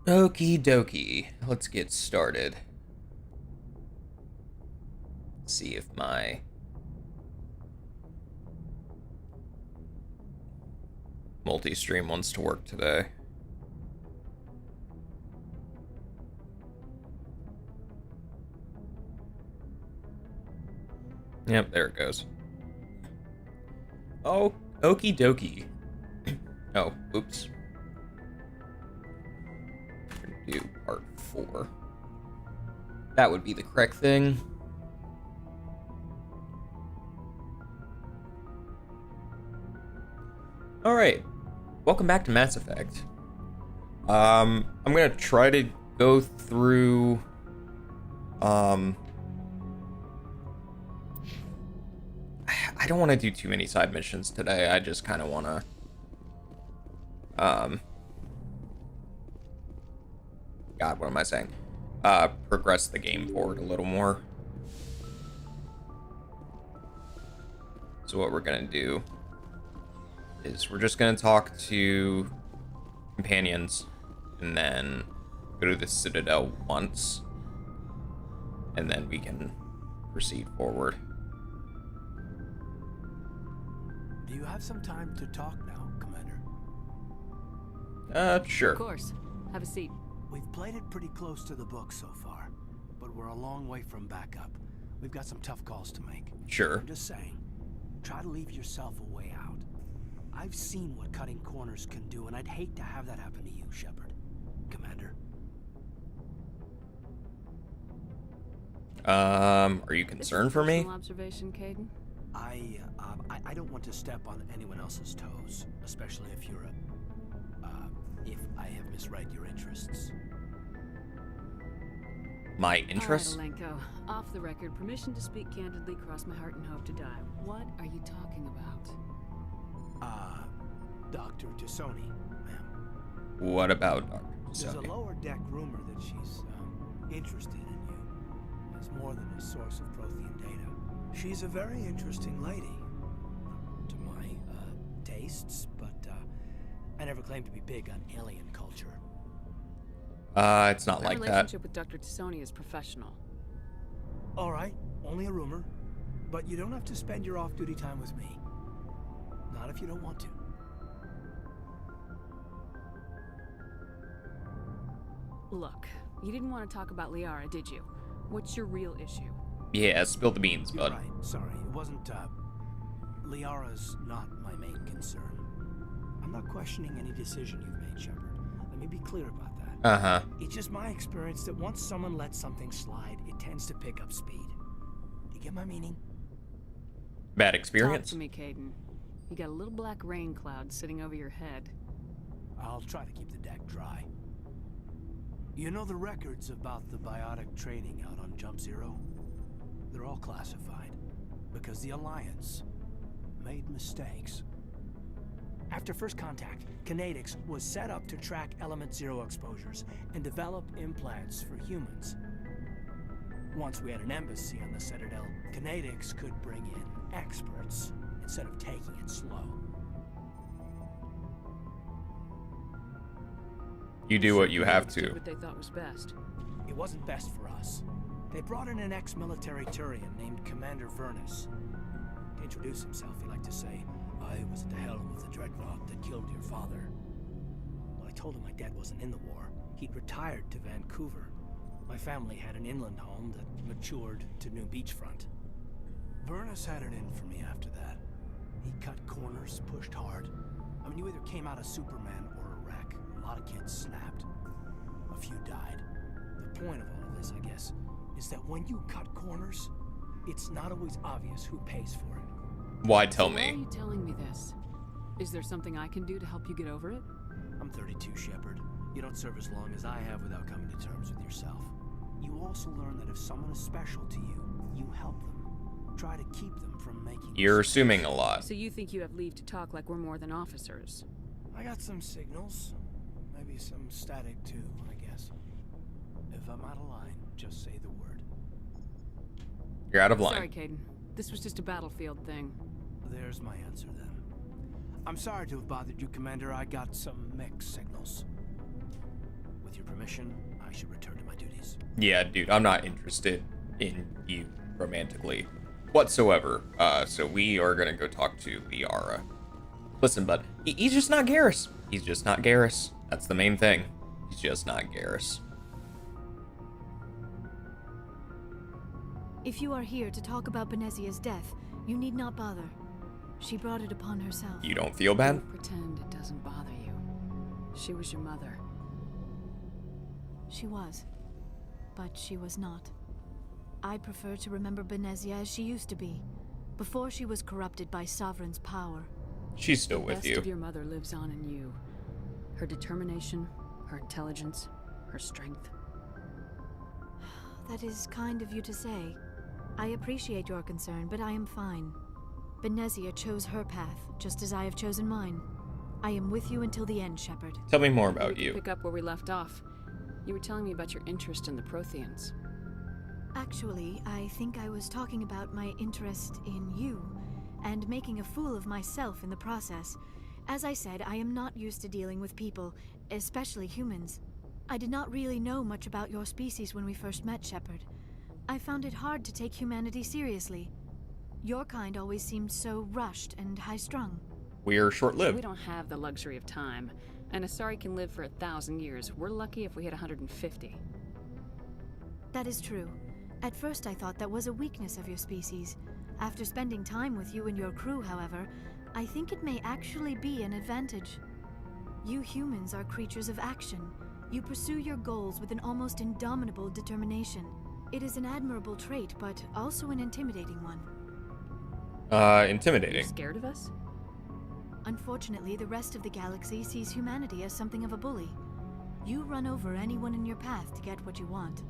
Okie dokie. Let's get started. See if my multi-stream wants to work today. Yep, there it goes. Oh, okie dokie. Oh, oops. We're gonna do part 4. That would be the correct thing. Alright. Welcome back to Mass Effect. I'm gonna try to go through I don't want to do too many side missions today. I just kind of want to God, what am I saying? Progress the game forward a little more. So what we're gonna do is we're just gonna talk to companions and then go to the Citadel once, and then we can proceed forward. Do you have some time to talk now, Commander? Sure. Of course. Have a seat. We've played it pretty close to the book so far, but we're a long way from backup. We've got some tough calls to make. Sure. I'm just saying, try to leave yourself a way out. I've seen what cutting corners can do, and I'd hate to have that happen to you, Shepard. Commander. Are you concerned for me? Observation, Caden? I don't want to step on anyone else's toes, especially if you're if I have misread your interests. My interests? All right, Alenko. Off the record, permission to speak candidly, cross my heart and hope to die. What are you talking about? Dr. Tassoni, ma'am. What about Dr. There's a Tassoni? lower deck rumor that she's, interested in you as more than a source of Prothean data. She's a very interesting lady. To my, tastes, but, I never claimed to be big on alien culture. It's not My like that. relationship with Dr. Tassoni is professional. All right, only a rumor, but you don't have to spend your off-duty time with me. Not if you don't want to. Look, you didn't want to talk about Liara, did you? What's your real issue? Yeah, spill the beans, You're bud. right. Sorry, it wasn't, Liara's not my main concern. I'm not questioning any decision you've made, Shepard. Let me be clear about that. Uh-huh. It's just my experience that once someone lets something slide, it tends to pick up speed. Do you get my meaning? Bad Talk experience? to me, Caden. You got a little black rain cloud sitting over your head. I'll try to keep the deck dry. You know the records about the biotic trading out on Jump Zero? They're all classified because the Alliance made mistakes. After first contact, Kinetics was set up to track Element Zero exposures and develop implants for humans. Once we had an embassy on the Citadel, Kinetics could bring in experts instead of taking it slow. You do what you have Kinetics did to. what they thought was best. It wasn't best for us. They brought in an ex-military Turian named Commander Vernus. To introduce himself, he liked to say, "I was at the helm of the dreadnought that killed your father." Well, I told him my dad wasn't in the war. He'd retired to Vancouver. My family had an inland home that matured to New Beachfront. Vernus had it in for me after that. He cut corners, pushed hard. I mean, you either came out a Superman or a wreck. A lot of kids snapped. A few died. The point of all of this, I guess, is that when you cut corners, it's not always obvious who pays for it. Why tell So why are me? you telling me this? Is there something I can do to help you get over it? I'm 32, Shepard. You don't serve as long as I have without coming to terms with yourself. You also learn that if someone is special to you, you help them. Try to keep them from making You're mistakes. assuming a lot. So you think you have leave to talk like we're more than officers? I got some signals. Maybe some static too, I guess. If I'm out of line, just say the word. You're out of line. Sorry, Caden. This was just a battlefield thing. There's my answer then. I'm sorry to have bothered you, Commander. I got some mixed signals. With your permission. permission, I should return to my duties. Yeah, dude, I'm not interested in you romantically whatsoever. So we are gonna go talk to Liara. Listen, bud, he's just not Garrus. He's just not Garrus. That's the main thing. He's just not Garrus. If you are here to talk about Benezia's death, you need not bother. She brought it upon herself. You don't feel bad? Don't pretend it doesn't bother you. She was your mother. She was. But she was not. I prefer to remember Benezia as she used to be, before she was corrupted by Sovereign's power. She's still with The you. best of your mother lives on in you. Her determination, her intelligence, her strength. That is kind of you to say. I appreciate your concern, but I am fine. Benezia chose her path, just as I have chosen mine. I am with you until the end, Shepard. Tell me more Maybe we about can you. Pick up where we left off. You were telling me about your interest in the Protheans. Actually, I think I was talking about my interest in you, and making a fool of myself in the process. As I said, I am not used to dealing with people, especially humans. I did not really know much about your species when we first met, Shepard. I found it hard to take humanity seriously. Your kind always seemed so rushed and high-strung. We're short-lived. We don't have the luxury of time. And Asari can live for 1,000 years. We're lucky if we hit 150. That is true. At first I thought that was a weakness of your species. After spending time with you and your crew, however, I think it may actually be an advantage. You humans are creatures of action. You pursue your goals with an almost indomitable determination. It is an admirable trait, but also an intimidating one. Are you Intimidating. scared of us? Unfortunately, the rest of the galaxy sees humanity as something of a bully. You run over anyone in your path to get what you want.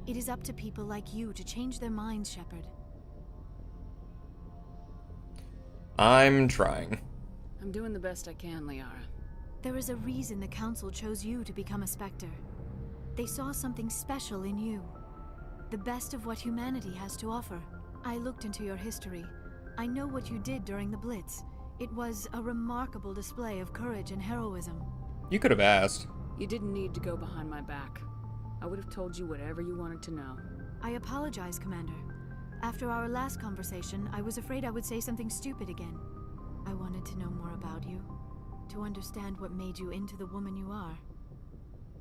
It is up to people like you to change their minds, Shepard. I'm trying. I'm doing the best I can, Liara. There is a reason the Council chose you to become a Spectre. They saw something special in you. The best of what humanity has to offer. I looked into your history. I know what you did during the Blitz. It was a remarkable display of courage and heroism. You could have asked. You didn't need to go behind my back. I would have told you whatever you wanted to know. I apologize, Commander. After our last conversation, I was afraid I would say something stupid again. I wanted to know more about you, to understand what made you into the woman you are.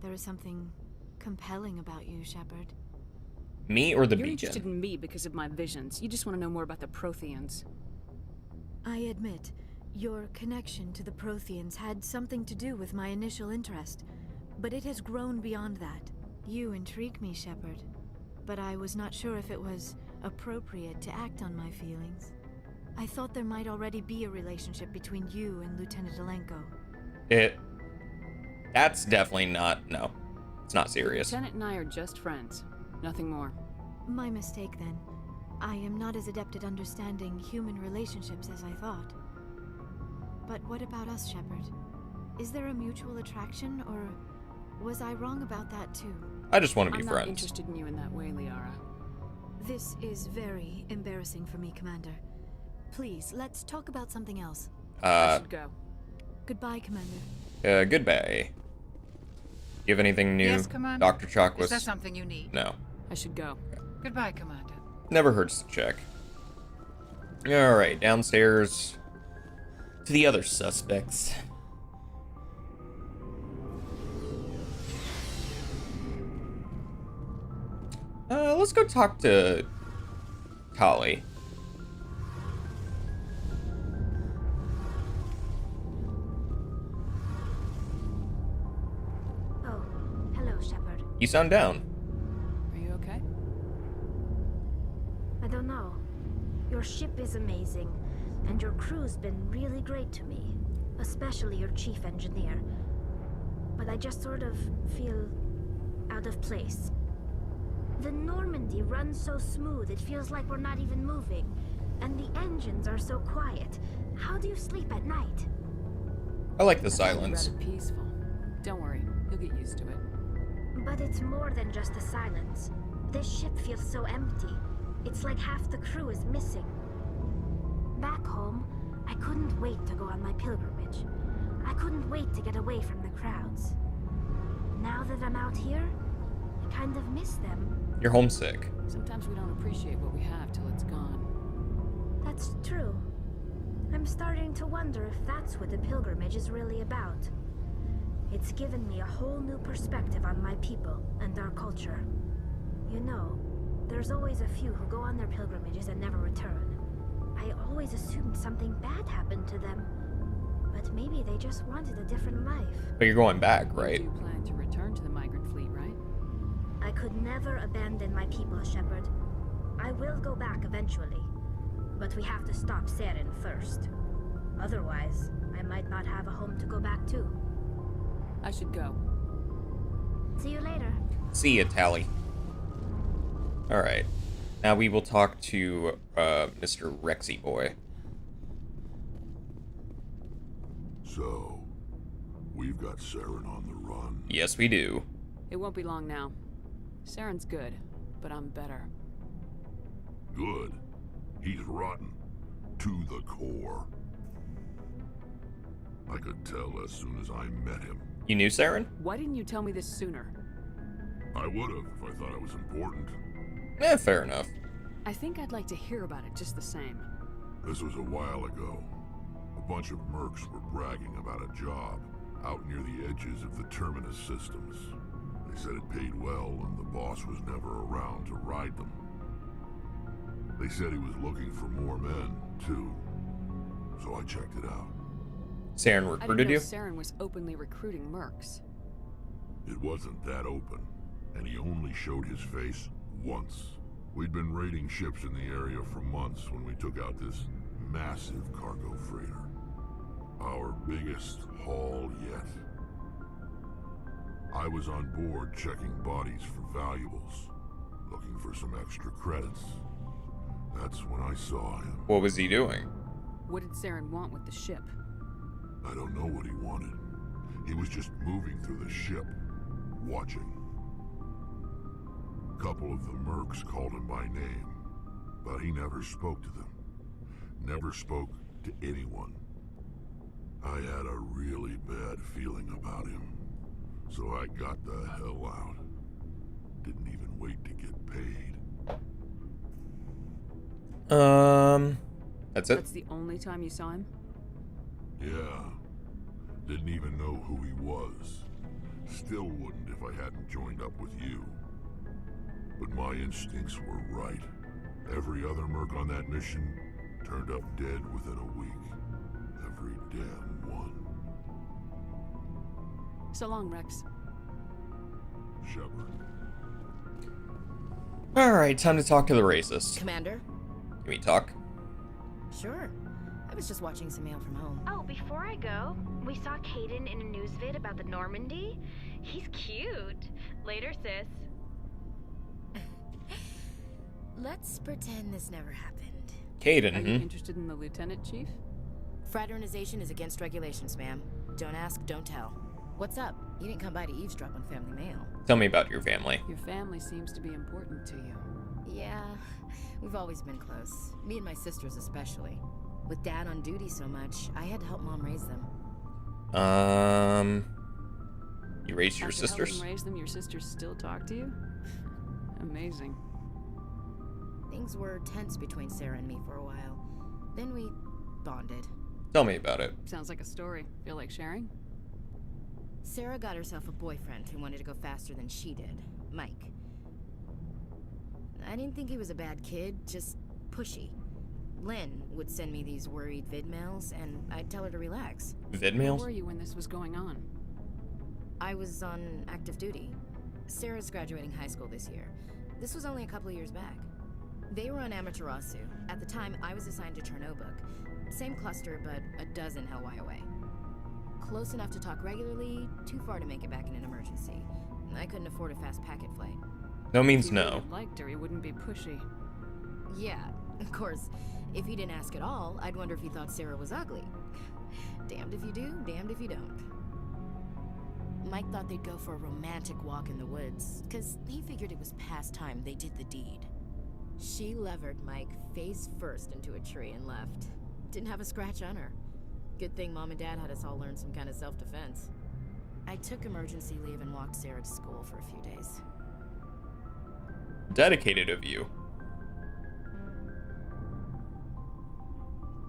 There is something compelling about you, Shepard. Me or the You're beacon? interested in me because of my visions. You just want to know more about the Protheans. I admit, your connection to the Protheans had something to do with my initial interest, but it has grown beyond that. You intrigue me, Shepard, but I was not sure if it was appropriate to act on my feelings. I thought there might already be a relationship between you and Lieutenant Alenko. That's definitely not, no. It's not serious. Lieutenant and I are just friends. Nothing more. My mistake, then. I am not as adept at understanding human relationships as I thought. But what about us, Shepard? Is there a mutual attraction, or was I wrong about that too? I just want to be I'm not friends. interested in you in that way, Liara. This is very embarrassing for me, Commander. Please, let's talk about something else. I should go. Goodbye, Commander. Goodbye. You have anything new? Yes, Commander? Dr. Chalk was... Is that something you need? No. I should go. Goodbye, Commander. Never hurts to check. Alright, downstairs to the other suspects. Let's go talk to Tali. Oh, hello, Shepard. You sound down. Are you okay? I don't know. Your ship is amazing, and your crew's been really great to me, especially your chief engineer. But I just sort of feel out of place. The Normandy runs so smooth, it feels like we're not even moving. And the engines are so quiet. How do you sleep at night? I like the I find it silence. rather peaceful. Don't worry, you'll get used to it. But it's more than just the silence. This ship feels so empty. It's like half the crew is missing. Back home, I couldn't wait to go on my pilgrimage. I couldn't wait to get away from the crowds. now that I'm out here, I kind of miss them. You're homesick. Sometimes we don't appreciate what we have till it's gone. That's true. I'm starting to wonder if that's what the pilgrimage is really about. It's given me a whole new perspective on my people and our culture. You know, there's always a few who go on their pilgrimages and never return. I always assumed something bad happened to them. But maybe they just wanted a different life. But you're going back, right? You plan to return to the migrant fleet, right? I could never abandon my people, Shepard. I will go back eventually. But we have to stop Saren first. Otherwise, I might not have a home to go back to. I should go. See you later. See ya, Tally. Alright. Now we will talk to Mr. Rexy Boy. So, we've got Saren on the run. Yes, we do. It won't be long now. Saren's good, but I'm better. Good. He's rotten. To the core. I could tell as soon as I met him. You knew Saren? Why didn't you tell me this sooner? I would've if I thought it was important. Fair enough. I think I'd like to hear about it just the same. This was a while ago. A bunch of mercs were bragging about a job out near the edges of the Terminus systems. They said it paid well and the boss was never around to ride them. They said he was looking for more men, too. So I checked it out. Saren I recruited didn't know you? Saren was openly recruiting mercs. It wasn't that open, and he only showed his face once. We'd been raiding ships in the area for months when we took out this massive cargo freighter. Our biggest haul yet. I was on board checking bodies for valuables, looking for some extra credits. That's when I saw him. What was he doing? What did Saren want with the ship? I don't know what he wanted. He was just moving through the ship, watching. A couple of the mercs called him by name, but he never spoke to them. Never spoke to anyone. I had a really bad feeling about him, so I got the hell out. Didn't even wait to get paid. That's it? That's the only time you saw him? Yeah. Didn't even know who he was. Still wouldn't if I hadn't joined up with you. But my instincts were right. Every other merc on that mission turned up dead within a week. Every damn one. So long, Rex. Shepard. Alright, time to talk to the racist. Commander? Can we talk? Sure. I was just watching some mail from home. Oh, before I go, we saw Caden in a news vid about the Normandy. He's cute. Later, sis. Let's pretend this never happened. Caden, Are you interested in the lieutenant, Chief? Fraternization is against regulations, ma'am. Don't ask, don't tell. What's up? You didn't come by to eavesdrop on family mail. Tell me about your family. Your family seems to be important to you. Yeah, we've always been close. Me and my sisters especially. With Dad on duty so much, I had to help Mom raise them. You raised your After sisters? helping raise them, your sisters still talk to you? Amazing. Things were tense between Sarah and me for a while. Then we bonded. Tell me about it. Sounds like a story. Feel like sharing? Sarah got herself a boyfriend who wanted to go faster than she did, Mike. I didn't think he was a bad kid, just pushy. Lynn would send me these worried vid mails, and I'd tell her to relax. Vid Where mails? were you when this was going on? I was on active duty. Sarah's graduating high school this year. This was only a couple of years back. They were on Amaterasu. At the time, I was assigned to Chernobog. Same cluster, but a dozen Hellwire away. Close enough to talk regularly, too far to make it back in an emergency. I couldn't afford a fast packet flight. No means If he no. really liked her, he wouldn't be pushy. Yeah, of course. If he didn't ask at all, I'd wonder if he thought Sarah was ugly. Damned if you do, damned if you don't. Mike thought they'd go for a romantic walk in the woods, because he figured it was past time they did the deed. She levered Mike face first into a tree and left. Didn't have a scratch on her. Good thing Mom and Dad had us all learn some kind of self-defense. I took emergency leave and walked Sarah to school for a few days. Dedicated of you.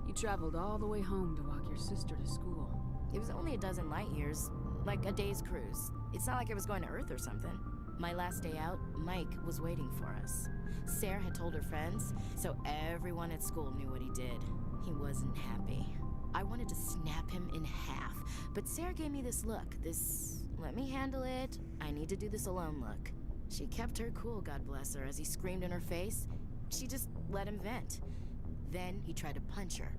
You traveled all the way home to walk your sister to school. It was only a dozen light years, like a day's cruise. It's not like I was going to Earth or something. My last day out, Mike was waiting for us. Sarah had told her friends, so everyone at school knew what he did. He wasn't happy. I wanted to snap him in half, but Sarah gave me this look, this let me handle it, I need to do this alone look. She kept her cool, God bless her, as he screamed in her face. She just let him vent. Then he tried to punch her.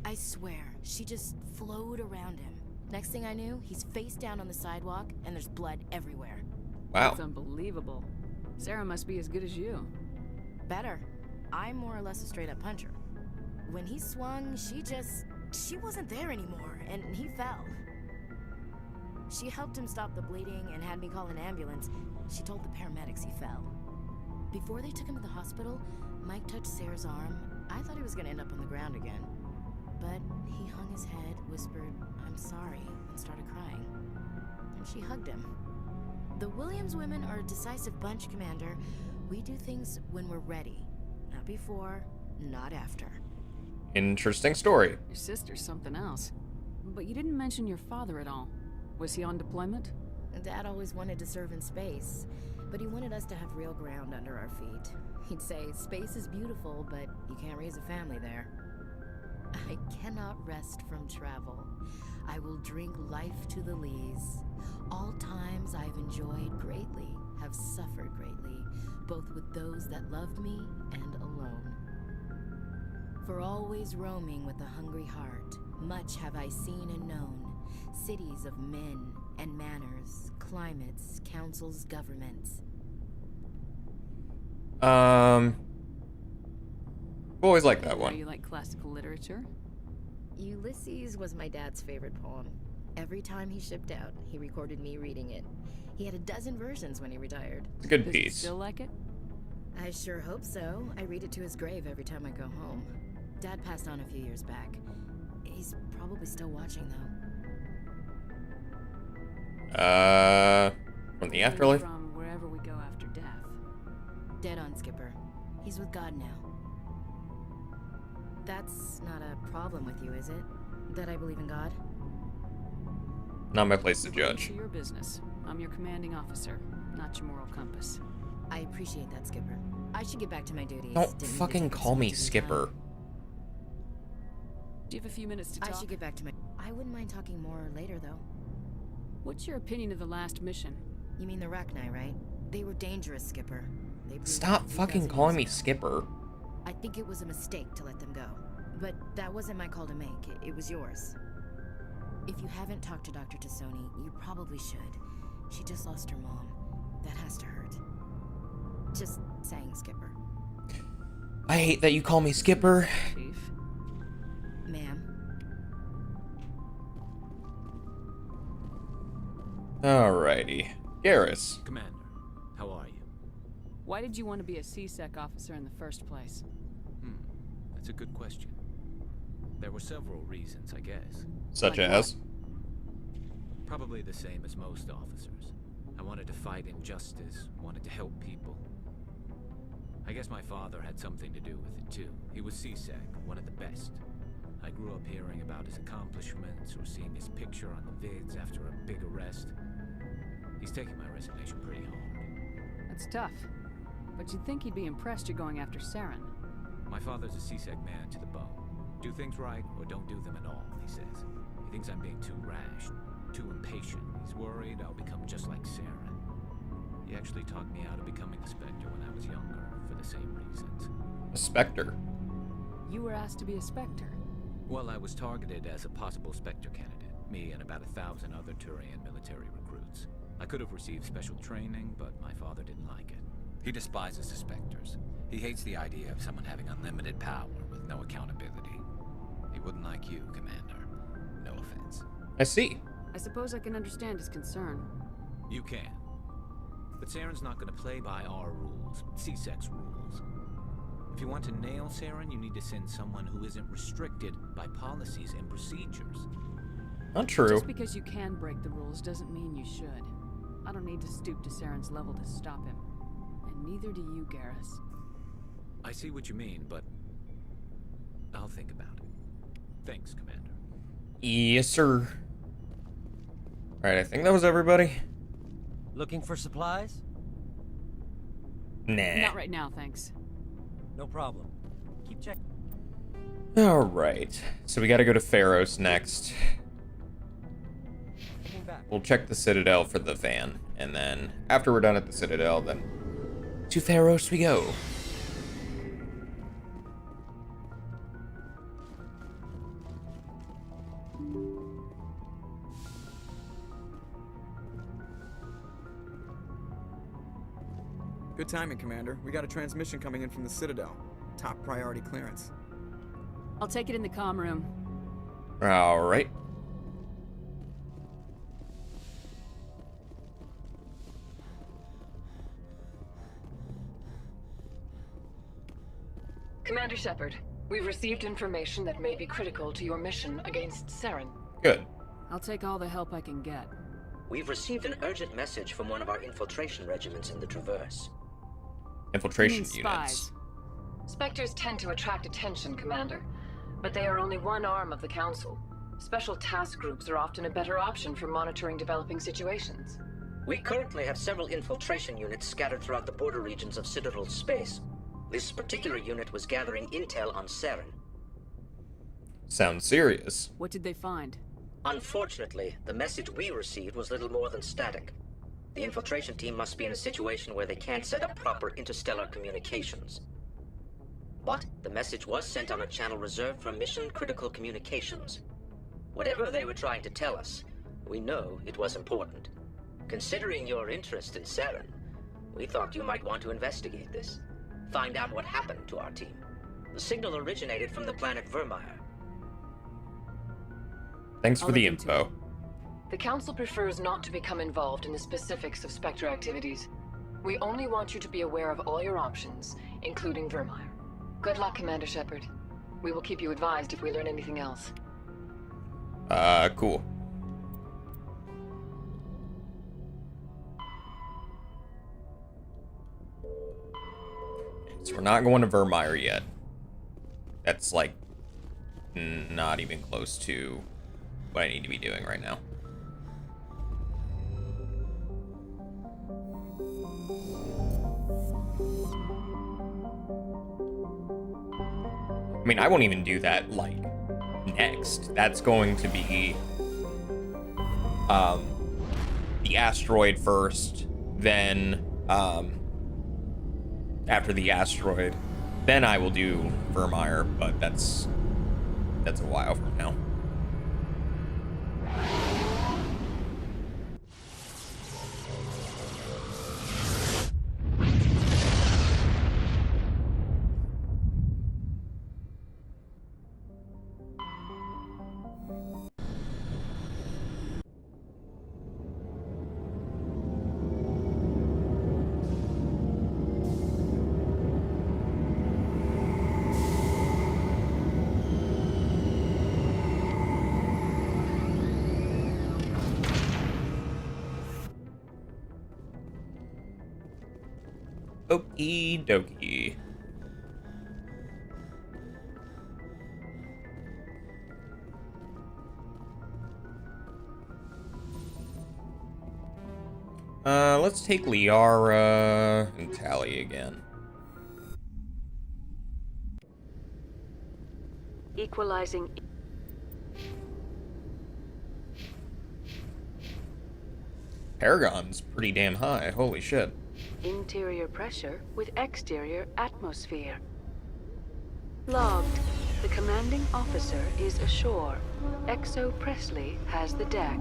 I swear, she just flowed around him. Next thing I knew, he's face down on the sidewalk, and there's blood everywhere. Wow. That's unbelievable. Sarah must be as good as you. Better. I'm more or less a straight-up puncher. When he swung, she wasn't there anymore, and he fell. She helped him stop the bleeding and had me call an ambulance. She told the paramedics he fell. Before they took him to the hospital, Mike touched Sarah's arm. I thought he was gonna end up on the ground again. But he hung his head, whispered, "I'm sorry," and started crying. And she hugged him. The Williams women are a decisive bunch, Commander. We do things when we're ready. Not before, not after. Interesting story. Your sister's something else. But you didn't mention your father at all. Was he on deployment? Dad always wanted to serve in space, but he wanted us to have real ground under our feet. He'd say, space is beautiful, but you can't raise a family there. I cannot rest from travel. I will drink life to the lees. All times I've enjoyed greatly, have suffered greatly, both with those that loved me and alone. For always roaming with a hungry heart, much have I seen and known, cities of men and manners, climates, councils, governments. Always like that Know one. you like classical literature? Ulysses was my dad's favorite poem. Every time he shipped out, he recorded me reading it. He had a dozen versions when he retired. It's a good Does he piece. still like it? I sure hope so. I read it to his grave every time I go home. Dad passed on a few years back. He's probably still watching, though. From the afterlife? From wherever we go after death. Dead on, Skipper. He's with God now. That's not a problem with you, is it? That I believe in God? Not my place to According judge. to your business. I'm your commanding officer, not your moral compass. I appreciate that, Skipper. I should get back to my duties. Don't Didn't mean to fucking take up call so me much of your Skipper. time. Do you have a few minutes to talk? I should get back to my... I wouldn't mind talking more later, though. What's your opinion of the last mission? You mean the Rachni, right? They were dangerous, Skipper. They blew Stop up fucking 3,000 calling me years ago. Skipper. I think it was a mistake to let them go. But that wasn't my call to make. It was yours. If you haven't talked to Dr. Tassoni, you probably should. She just lost her mom. That has to hurt. Just saying, Skipper. I hate that you call me Skipper. Chief? Ma'am. Alrighty. Garrus. Commander, how are you? Why did you want to be a C-Sec officer in the first place? That's a good question. There were several reasons, I guess. Such Like as? Probably the same as most officers. I wanted to fight injustice, wanted to help people. I guess my father had something to do with it too. He was C-Sec, one of the best. I grew up hearing about his accomplishments or seeing his picture on the vids after a big arrest. He's taking my resignation pretty hard. That's tough. But you'd think he'd be impressed you're going after Saren. My father's a C-Sec man to the bone. Do things right or don't do them at all, he says. He thinks I'm being too rash, too impatient. He's worried I'll become just like Saren. He actually talked me out of becoming a Spectre when I was younger, for the same reasons. A Spectre. You were asked to be a Spectre. Well, I was targeted as a possible Spectre candidate, me and about 1,000 other Turian military recruits. I could have received special training, but my father didn't like it. He despises the Spectres. He hates the idea of someone having unlimited power with no accountability. He wouldn't like you, Commander. No offense. I see. I suppose I can understand his concern. You can. But Saren's not going to play by our rules, C-Sec's rules. If you want to nail Saren, you need to send someone who isn't restricted by policies and procedures. Not true. Just because you can break the rules doesn't mean you should. I don't need to stoop to Saren's level to stop him. And neither do you, Garrus. I see what you mean, but I'll think about it. Thanks, Commander. Yes, sir. Alright, I think that was everybody. Looking for supplies? Nah. Not right now, thanks. No problem. Keep checking. Alright. So we gotta go to Pharos next. We'll check the Citadel for the van. And then, after we're done at the Citadel, then to Pharos we go. Good timing, Commander. We got a transmission coming in from the Citadel. Top priority clearance. I'll take it in the comm room. Alright. Commander Shepard, we've received information that may be critical to your mission against Saren. Good. I'll take all the help I can get. We've received an urgent message from one of our infiltration regiments in the Traverse. Infiltration You mean units. spies. Spectres tend to attract attention, Commander, but they are only one arm of the Council. Special task groups are often a better option for monitoring developing situations. We currently have several infiltration units scattered throughout the border regions of Citadel space. This particular unit was gathering intel on Saren. Sounds serious. What did they find? Unfortunately, the message we received was little more than static. The infiltration team must be in a situation where they can't set up proper interstellar communications. But the message was sent on a channel reserved for mission-critical communications. Whatever they were trying to tell us, we know it was important. Considering your interest in Saren, we thought you might want to investigate this. Find out what happened to our team. The signal originated from the planet Vermeer. Thanks for I'll the look into info. The Council prefers not to become involved in the specifics of Spectre activities. We only want you to be aware of all your options, including Vermeer. Good luck, Commander Shepard. We will keep you advised if we learn anything else. Cool. So we're not going to Vermeer yet. That's like not even close to what I need to be doing right now. I mean, I won't even do that, like, next. That's going to be, the asteroid first, then, after the asteroid, then I will do Vermeer, but that's a while from now. Okie dokie. Let's take Liara and Tally again. Equalizing. Paragon's pretty damn high. Holy shit. Interior pressure with exterior atmosphere. Logged. The commanding officer is ashore. Exo Presley has the deck.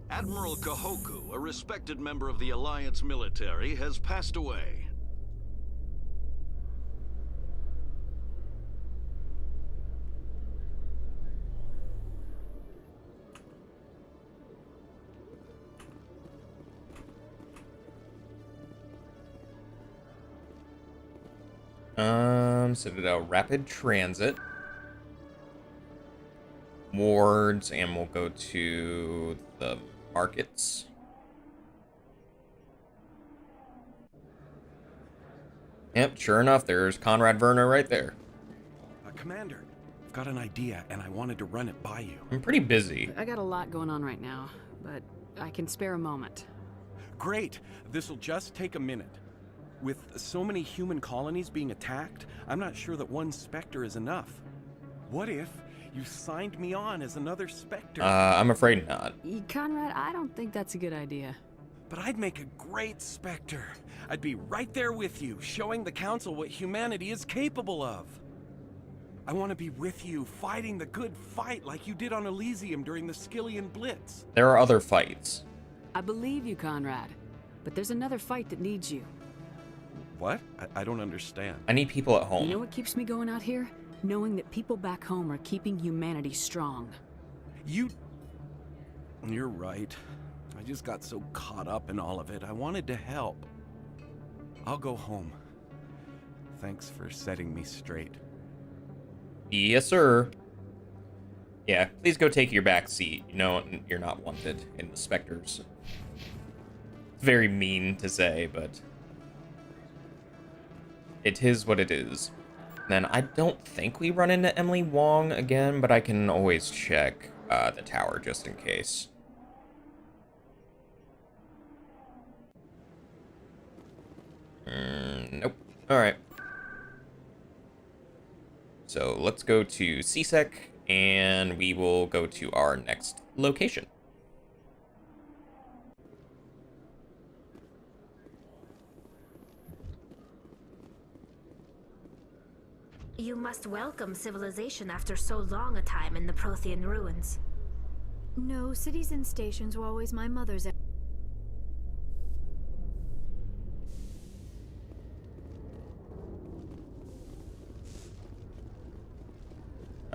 Admiral Kahoku, a respected member of the Alliance military, has passed away. Citadel Rapid Transit. Wards, and we'll go to the markets. Yep, sure enough, there's Conrad Werner right there. Commander, I've got an idea, and I wanted to run it by you. I'm pretty busy. I got a lot going on right now, but I can spare a moment. Great. This'll just take a minute. With so many human colonies being attacked, I'm not sure that one Spectre is enough. What if you signed me on as another Spectre? I'm afraid not. Conrad, I don't think that's a good idea. But I'd make a great Spectre. I'd be right there with you, showing the Council what humanity is capable of. I want to be with you, fighting the good fight like you did on Elysium during the Skillian Blitz. There are other fights. I believe you, Conrad, but there's another fight that needs you. What? I don't understand. I need people at home. You know what keeps me going out here? Knowing that people back home are keeping humanity strong. You're right. I just got so caught up in all of it. I wanted to help. I'll go home. Thanks for setting me straight. Yes, sir. Yeah, please go take your back seat. You know, you're not wanted in the Spectres. It's very mean to say, but it is what it is. Then I don't think we run into Emily Wong again, but I can always check the tower just in case. Nope. Alright. So let's go to CSEC, and we will go to our next location. You must welcome civilization after so long a time in the Prothean ruins. No, cities and stations were always my mother's.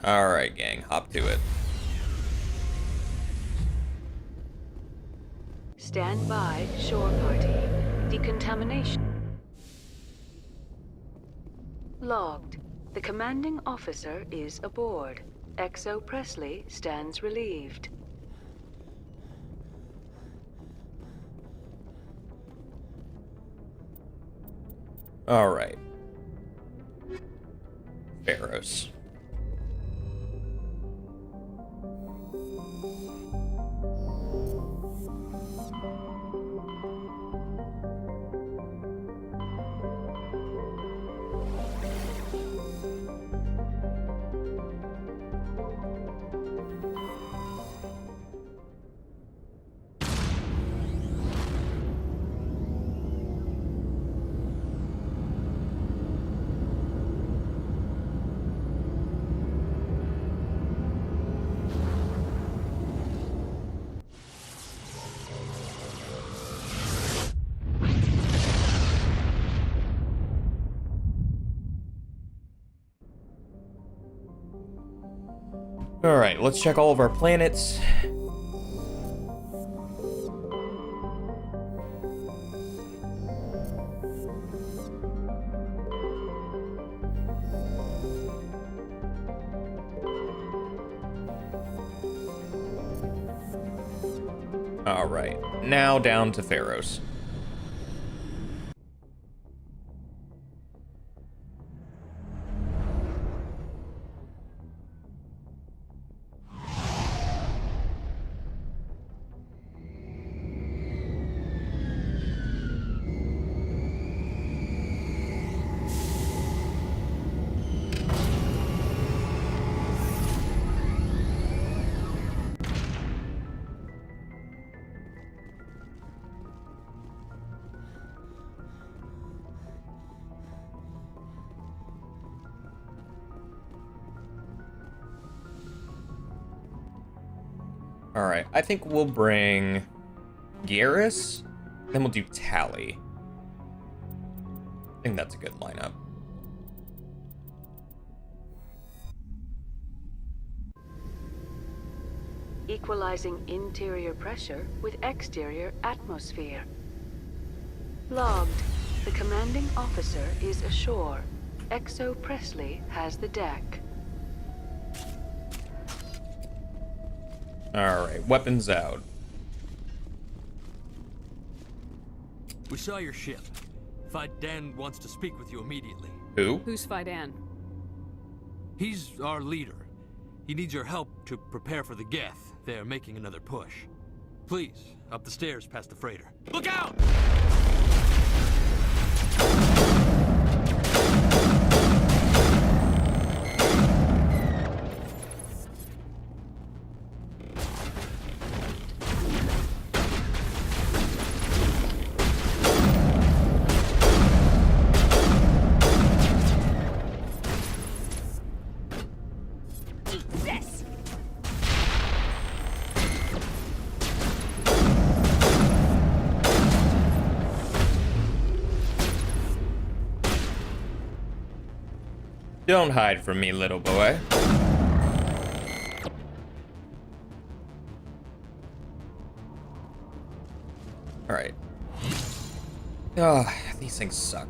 Alright, gang, hop to it. Stand by, shore party. Decontamination. Logged. The commanding officer is aboard. XO Presley stands relieved. Alright. Pharos. Alright, let's check all of our planets. Alright, now down to Pharos. Alright, I think we'll bring Garrus, then we'll do Tally. I think that's a good lineup. Equalizing interior pressure with exterior atmosphere. Logged. The commanding officer is ashore. Exo Presley has the deck. Alright, weapons out. We saw your ship. Dan wants to speak with you immediately. Who? Who's Fidan? He's our leader. He needs your help to prepare for the Geth. They're making another push. Please, up the stairs past the freighter. Look out! Don't hide from me, little boy. Alright. Ugh, these things suck.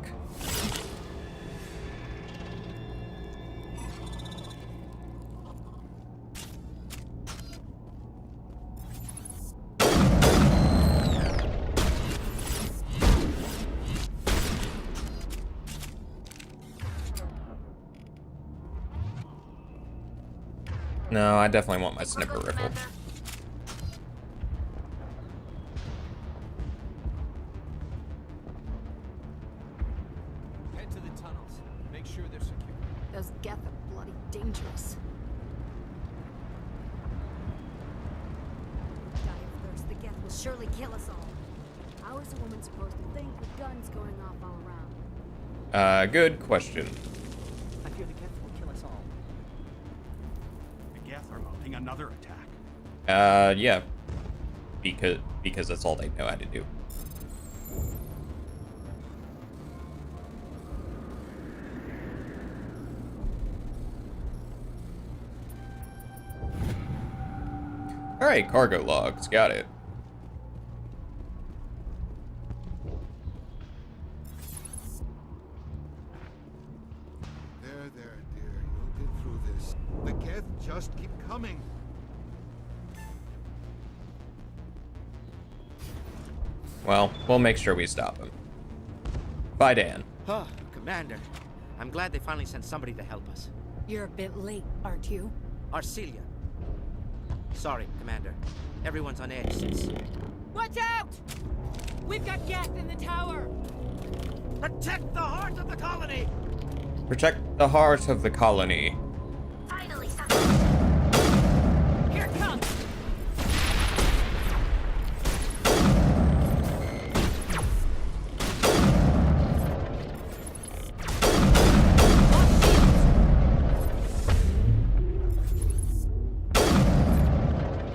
No, I definitely want my sniper rifle. Head to the tunnels. Make sure they're secure. Those Geth are bloody dangerous. Die of thirst, the Geth will surely kill us all. How is a woman supposed to think with guns going off all around? Good question. I fear the Geth will kill us all. The Geth are mounting another attack. Yeah. Because that's all they know how to do. Alright, cargo logs, got it. There, dear. You'll get through this. The Geth just keep coming. Well, we'll make sure we stop him. Bye, Dan. Oh, Commander. I'm glad they finally sent somebody to help us. You're a bit late, aren't you? Arcelia. Sorry, Commander. Everyone's on edge since... Watch out! We've got Geth in the tower! Protect the heart of the colony! Protect the heart of the colony. Finally, Here it comes!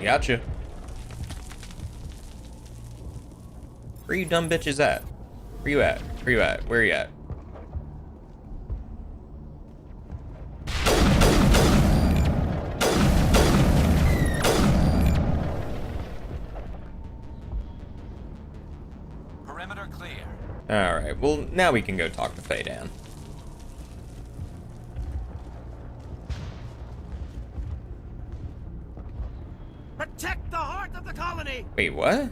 Gotcha. Where you dumb bitches at? Where you at? Where you at? Where you at? Perimeter clear. Alright, well, now we can go talk to Fidan. Protect the heart of the colony! Wait, what?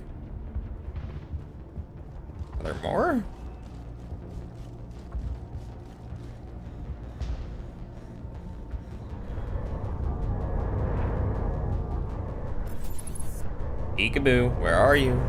Are there more? Peekaboo, where are you?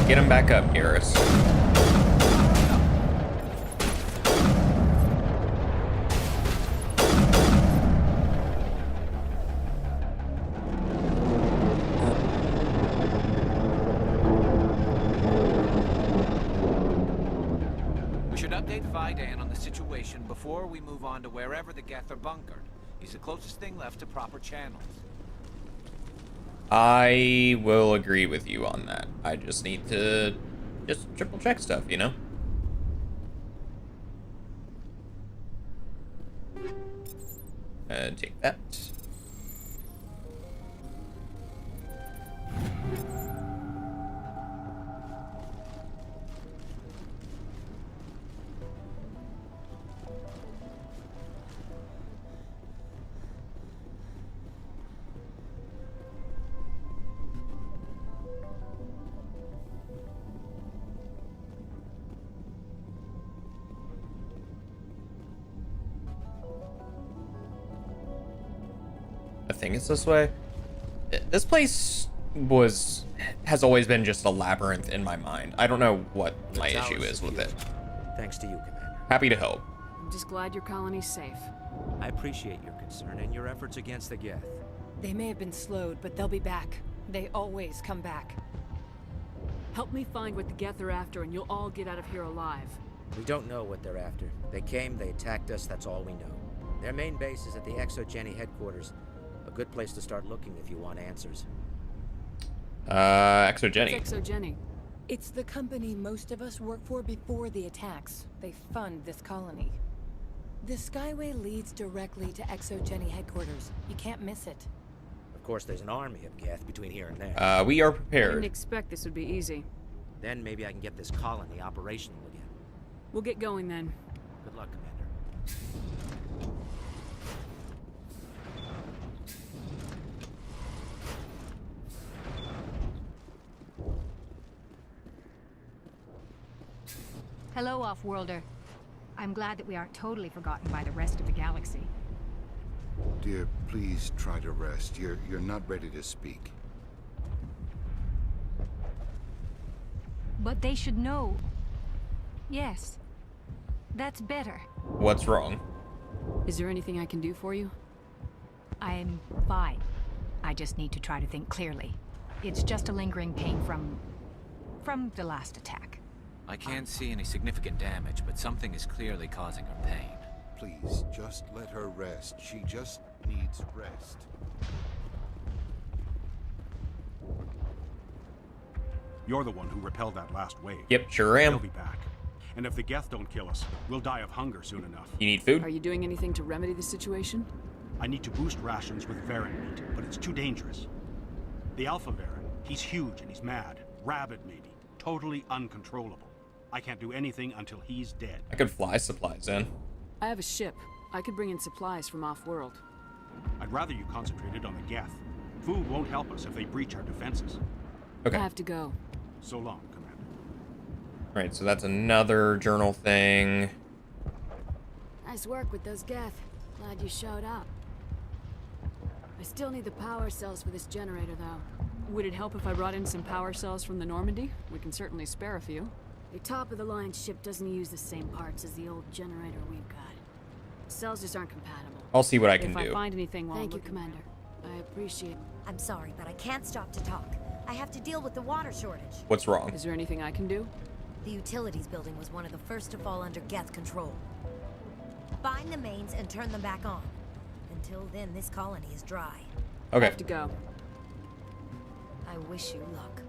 Get him back up, Garrus. update Vidan on the situation before we move on to wherever the Geth are bunkered. He's the closest thing left to proper channels. I will agree with you on that. I just need to just triple check stuff, you know? Take that. I think it's this way. This place has always been just a labyrinth in my mind. I don't know what my issue is with it. Thanks to you, Commander. Happy to help. I'm just glad your colony's safe. I appreciate your concern and your efforts against the Geth. They may have been slowed, but they'll be back. They always come back. Help me find what the Geth are after, and you'll all get out of here alive. We don't know what they're after. They came, they attacked us, that's all we know. Their main base is at the Exogeny headquarters. A good place to start looking if you want answers. Exogeny. What's Exogeny? It's the company most of us work for before the attacks. They fund this colony. The Skyway leads directly to Exogeny headquarters. You can't miss it. Of course, there's an army of Geth between here and there. We are I prepared. didn't expect this would be easy. Then maybe I can get this colony operational again. We'll get going then. Good luck, Commander. Hello, Off-Worlder. I'm glad that we aren't totally forgotten by the rest of the galaxy. Dear, please try to rest. You're not ready to speak. But they should know. Yes. That's better. What's wrong? Is there anything I can do for you? I'm fine. I just need to try to think clearly. It's just a lingering pain from the last attack. I can't see any significant damage, but something is clearly causing her pain. Please, just let her rest. She just needs rest. You're the one who repelled that last wave. Yep, sure am. They'll be back. And if the Geth don't kill us, we'll die of hunger soon enough. You need food? Are you doing anything to remedy the situation? I need to boost rations with Varen meat, but it's too dangerous. The Alpha Varen, he's huge and he's mad. Rabid, maybe. Totally uncontrollable. I can't do anything until he's dead. I could fly supplies in. I have a ship. I could bring in supplies from off-world. I'd rather you concentrated on the Geth. Food won't help us if they breach our defenses. Okay. I have to go. So long, Commander. Right, so that's another journal thing. Nice work with those Geth. Glad you showed up. I still need the power cells for this generator, though. Would it help if I brought in some power cells from the Normandy? We can certainly spare a few. The top-of-the-line ship doesn't use the same parts as the old generator we've got. Cells just aren't compatible. I'll see what I can If do. I find anything while Thank you, Commander. I appreciate. I'm sorry, but I can't stop to talk. I have to deal with the water shortage. What's wrong? Is there anything I can do? The utilities building was one of the first to fall under Geth control. Find the mains and turn them back on. Until then, this colony is dry. Okay. I have to go. I wish you luck.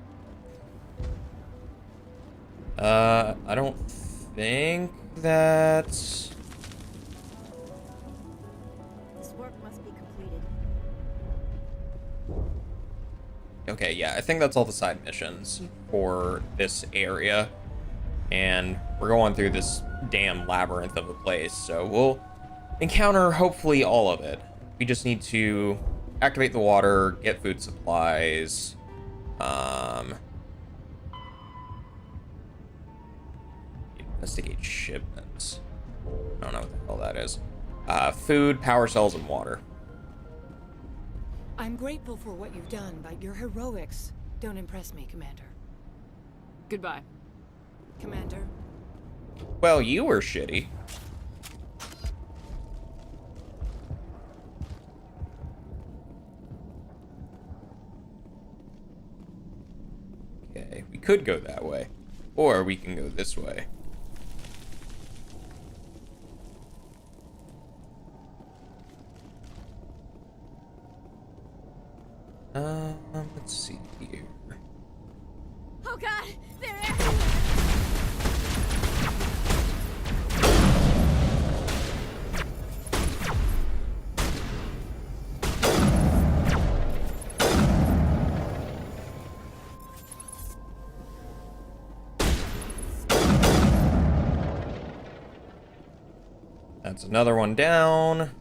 I don't think that's... This work must be completed. Okay, yeah, I think that's all the side missions for this area. And we're going through this damn labyrinth of a place, so we'll encounter hopefully all of it. We just need to activate the water, get food supplies, investigate shipments. I don't know what the hell that is. Food, power cells, and water. I'm grateful for what you've done, but your heroics don't impress me, Commander. Goodbye. Commander. Well, you were shitty. Okay, we could go that way. Or we can go this way. Let's see here. Oh god, they're everywhere! That's another one down.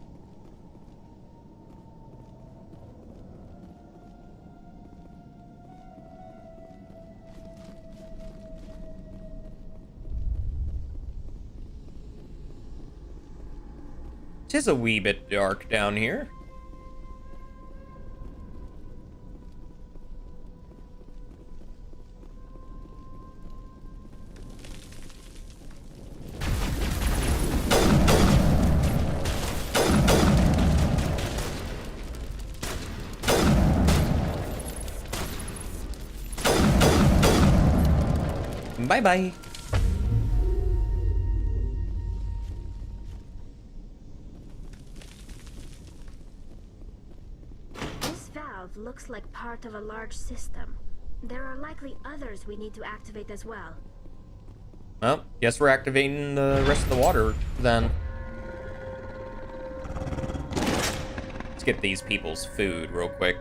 Tis a wee bit dark down here. Bye-bye. This valve looks like part of a large system. There are likely others we need to activate as well. Well, guess we're activating the rest of the water then. Let's get these people's food real quick.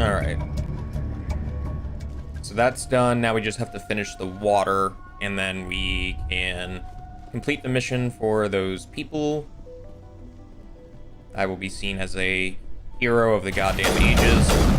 Alright. So that's done. Now we just have to finish the water, and then we can complete the mission for those people. I will be seen as a hero of the goddamn ages.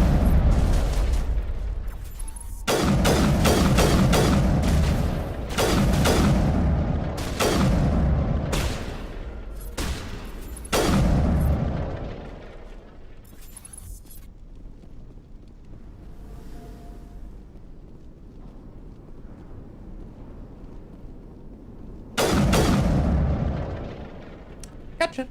Gotcha.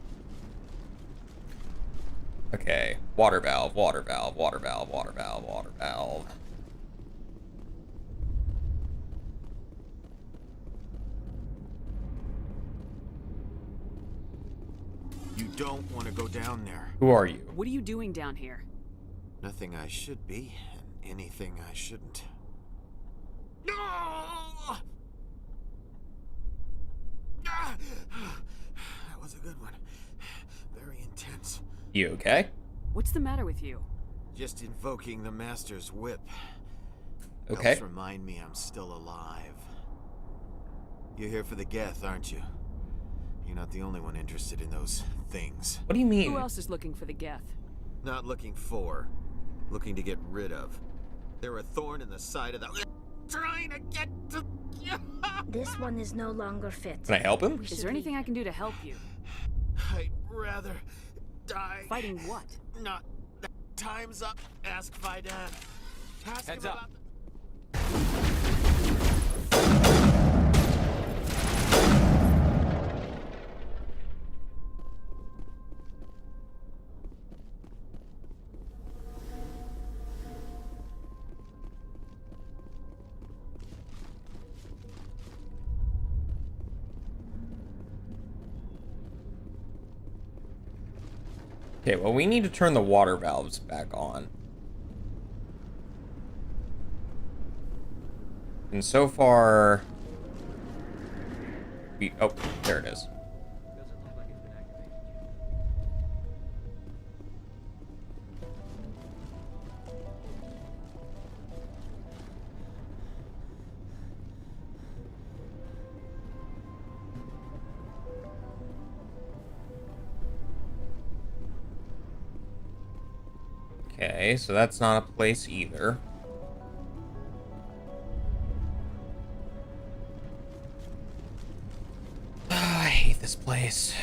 Okay, water valve, water valve, water valve, water valve, water valve. You don't want to go down there. Who are you? What are you doing down here? Nothing I should be, and anything I shouldn't. No! That was a good one. Very intense. You okay? What's the matter with you? Just invoking the Master's whip. Okay. Helps remind me I'm still alive. You're here for the Geth, aren't you? You're not the only one interested in those things. What do you mean? Who else is looking for the Geth? Not looking for. Looking to get rid of. They're a thorn in the side of the... Trying to get to... This one is no longer fit. Can I help him? Is there anything I can do to help you? I'd rather die. Fighting what? Not... Time's up. Ask Vidan. Ask Heads him up. about the... Okay, well, we need to turn the water valves back on. And so far... Oh, there it is. Okay, so that's not a place either. this place.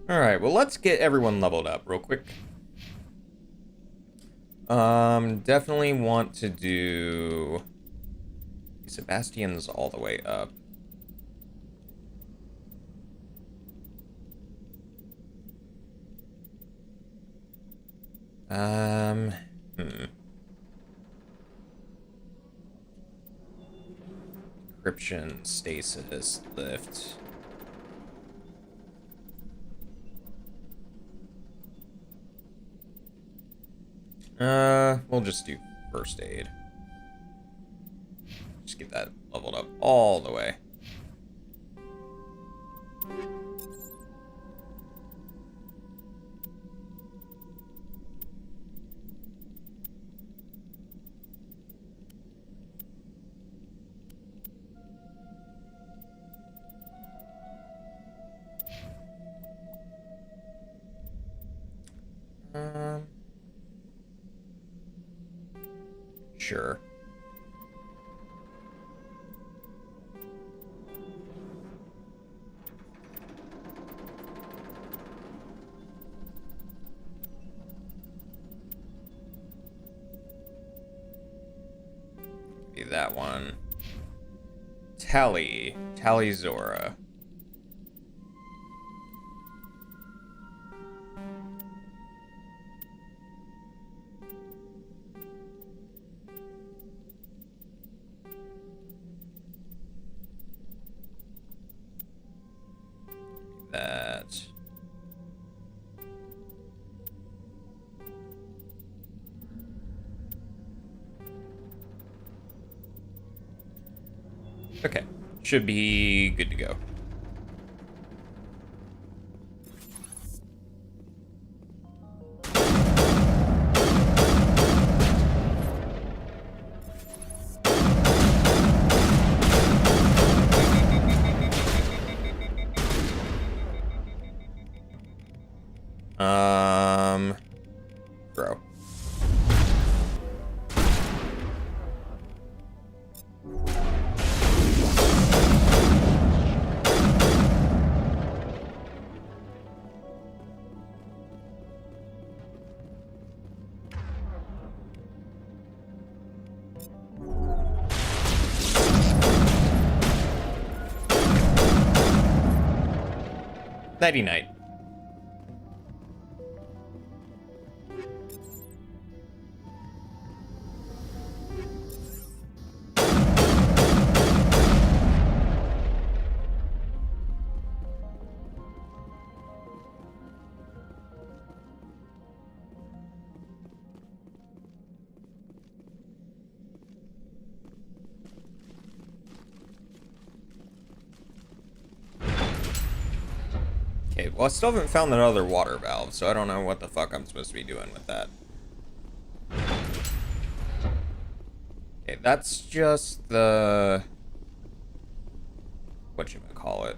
Alright, well, let's get everyone leveled up real quick. Definitely want to do Sebastian's all the way up. Encryption, stasis, lift. We'll just do first aid. Just get that leveled up all the way. Sure. Be that one. Tally Zora. That. Okay, should be good to go. Bro. Nighty night. Okay, well, I still haven't found that other water valve, so I don't know what the fuck I'm supposed to be doing with that. Okay, that's just the... whatchamacallit.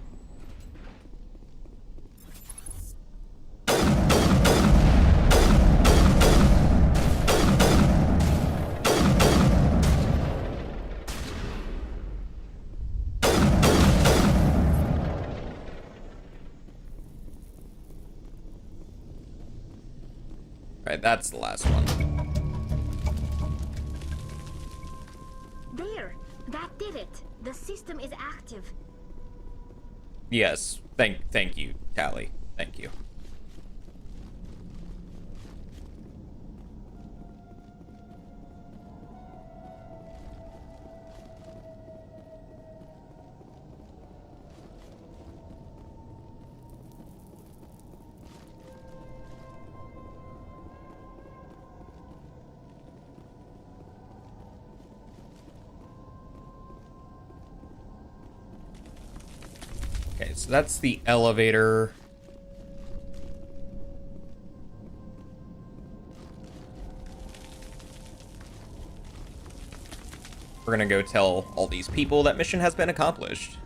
Right, that's the last one. There! That did it! The system is active. Yes, thank you, Tally. Thank you. so that's the elevator. We're gonna go tell all these people that mission has been accomplished.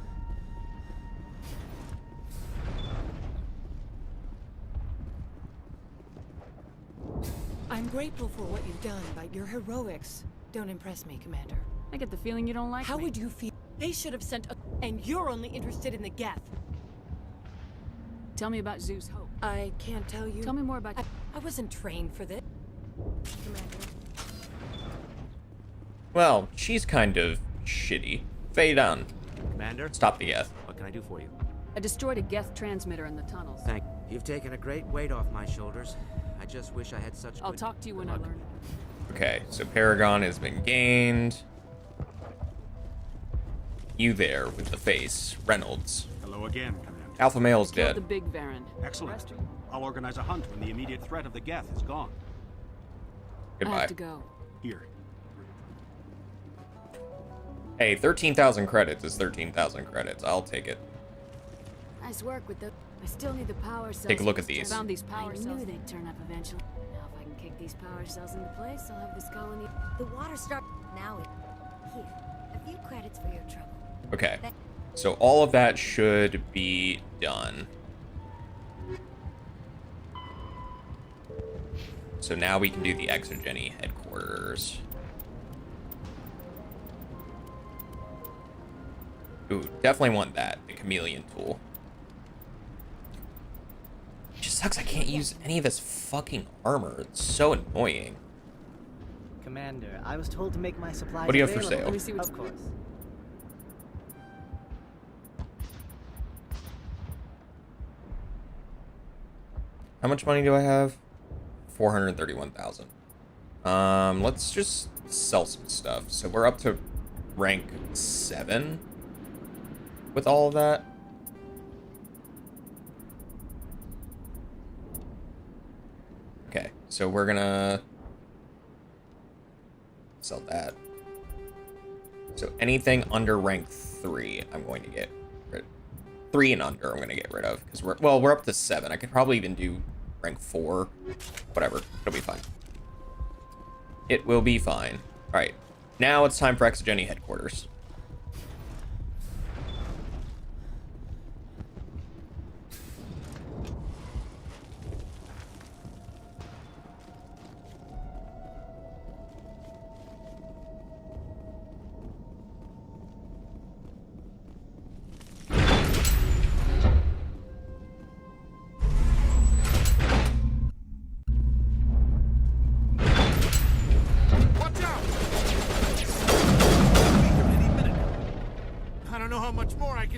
I'm grateful for what you've done, but your heroics don't impress me, Commander. I get the feeling you don't like How me. would you feel? They should have sent a... And you're only interested in the Geth. Tell me about Zeus Hope. I can't tell you. Tell me more about... I wasn't trained for this. Commander. Well, she's kind of shitty. Fade on. Commander? Stop the Geth. What can I do for you? I destroyed a Geth transmitter in the tunnels. Thank you. You've taken a great weight off my shoulders. I just wish I had such I'll good talk to you when I learn. Okay, so Paragon has been gained. You there with the face, Reynolds. Hello again, Commander. Alpha male's Killed dead. the big Baron. Excellent. I'll organize a hunt when the immediate threat of the Geth is gone. I Goodbye. have to go. Here. Hey, 13,000 credits is 13,000 credits. I'll take it. Nice work with the... I still need the power cells. Take a look at these. I found these power cells. I knew they'd turn up eventually. Now if I can kick these power cells into place, I'll have this colony... The water start now. Here, a few credits for your trouble. Okay, so all of that should be done. So now we can do the Exogeny headquarters. Ooh, definitely want that, the chameleon tool. It just sucks I can't use any of this fucking armor. It's so annoying. Commander, I was told to make my supplies What do you have for available. sale? Let me see what's... Of course. How much money do I have? 431,000. Let's just sell some stuff. So we're up to rank 7 with all of that. Okay, so we're gonna sell that. So anything under rank 3, I'm going to get rid. 3 and under, I'm gonna get rid of because we're up to 7. I could probably even do rank 4. Whatever, it'll be fine. It will be fine. All right, now it's time for Exogeny headquarters.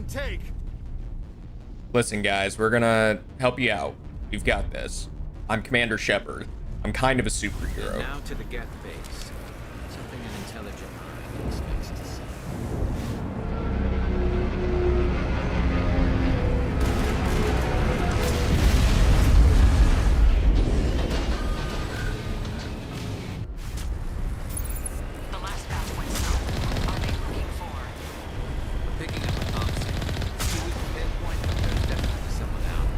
Take. Listen, guys, we're gonna help you out. We've got this. I'm Commander Shepard. I'm kind of a superhero. And now to the Geth base. Something an intelligent mind expects to see. The last path went south. Are they looking for? We're picking up a comms signal. See, we can pinpoint that there's definitely someone out.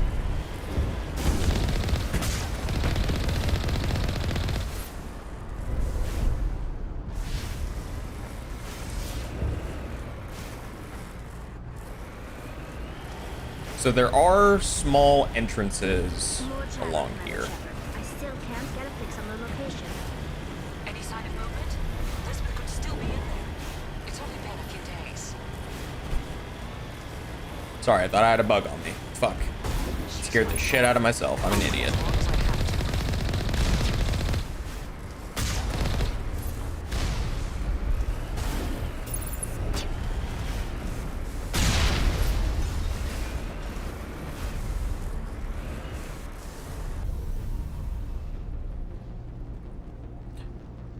So there are small entrances along here. I still can't get a fix on the location. Any sign of movement? Lisbon could still be in there. It's only been a few days. Sorry, I thought I had a bug on me. Fuck. Scared the shit out of myself. I'm an idiot.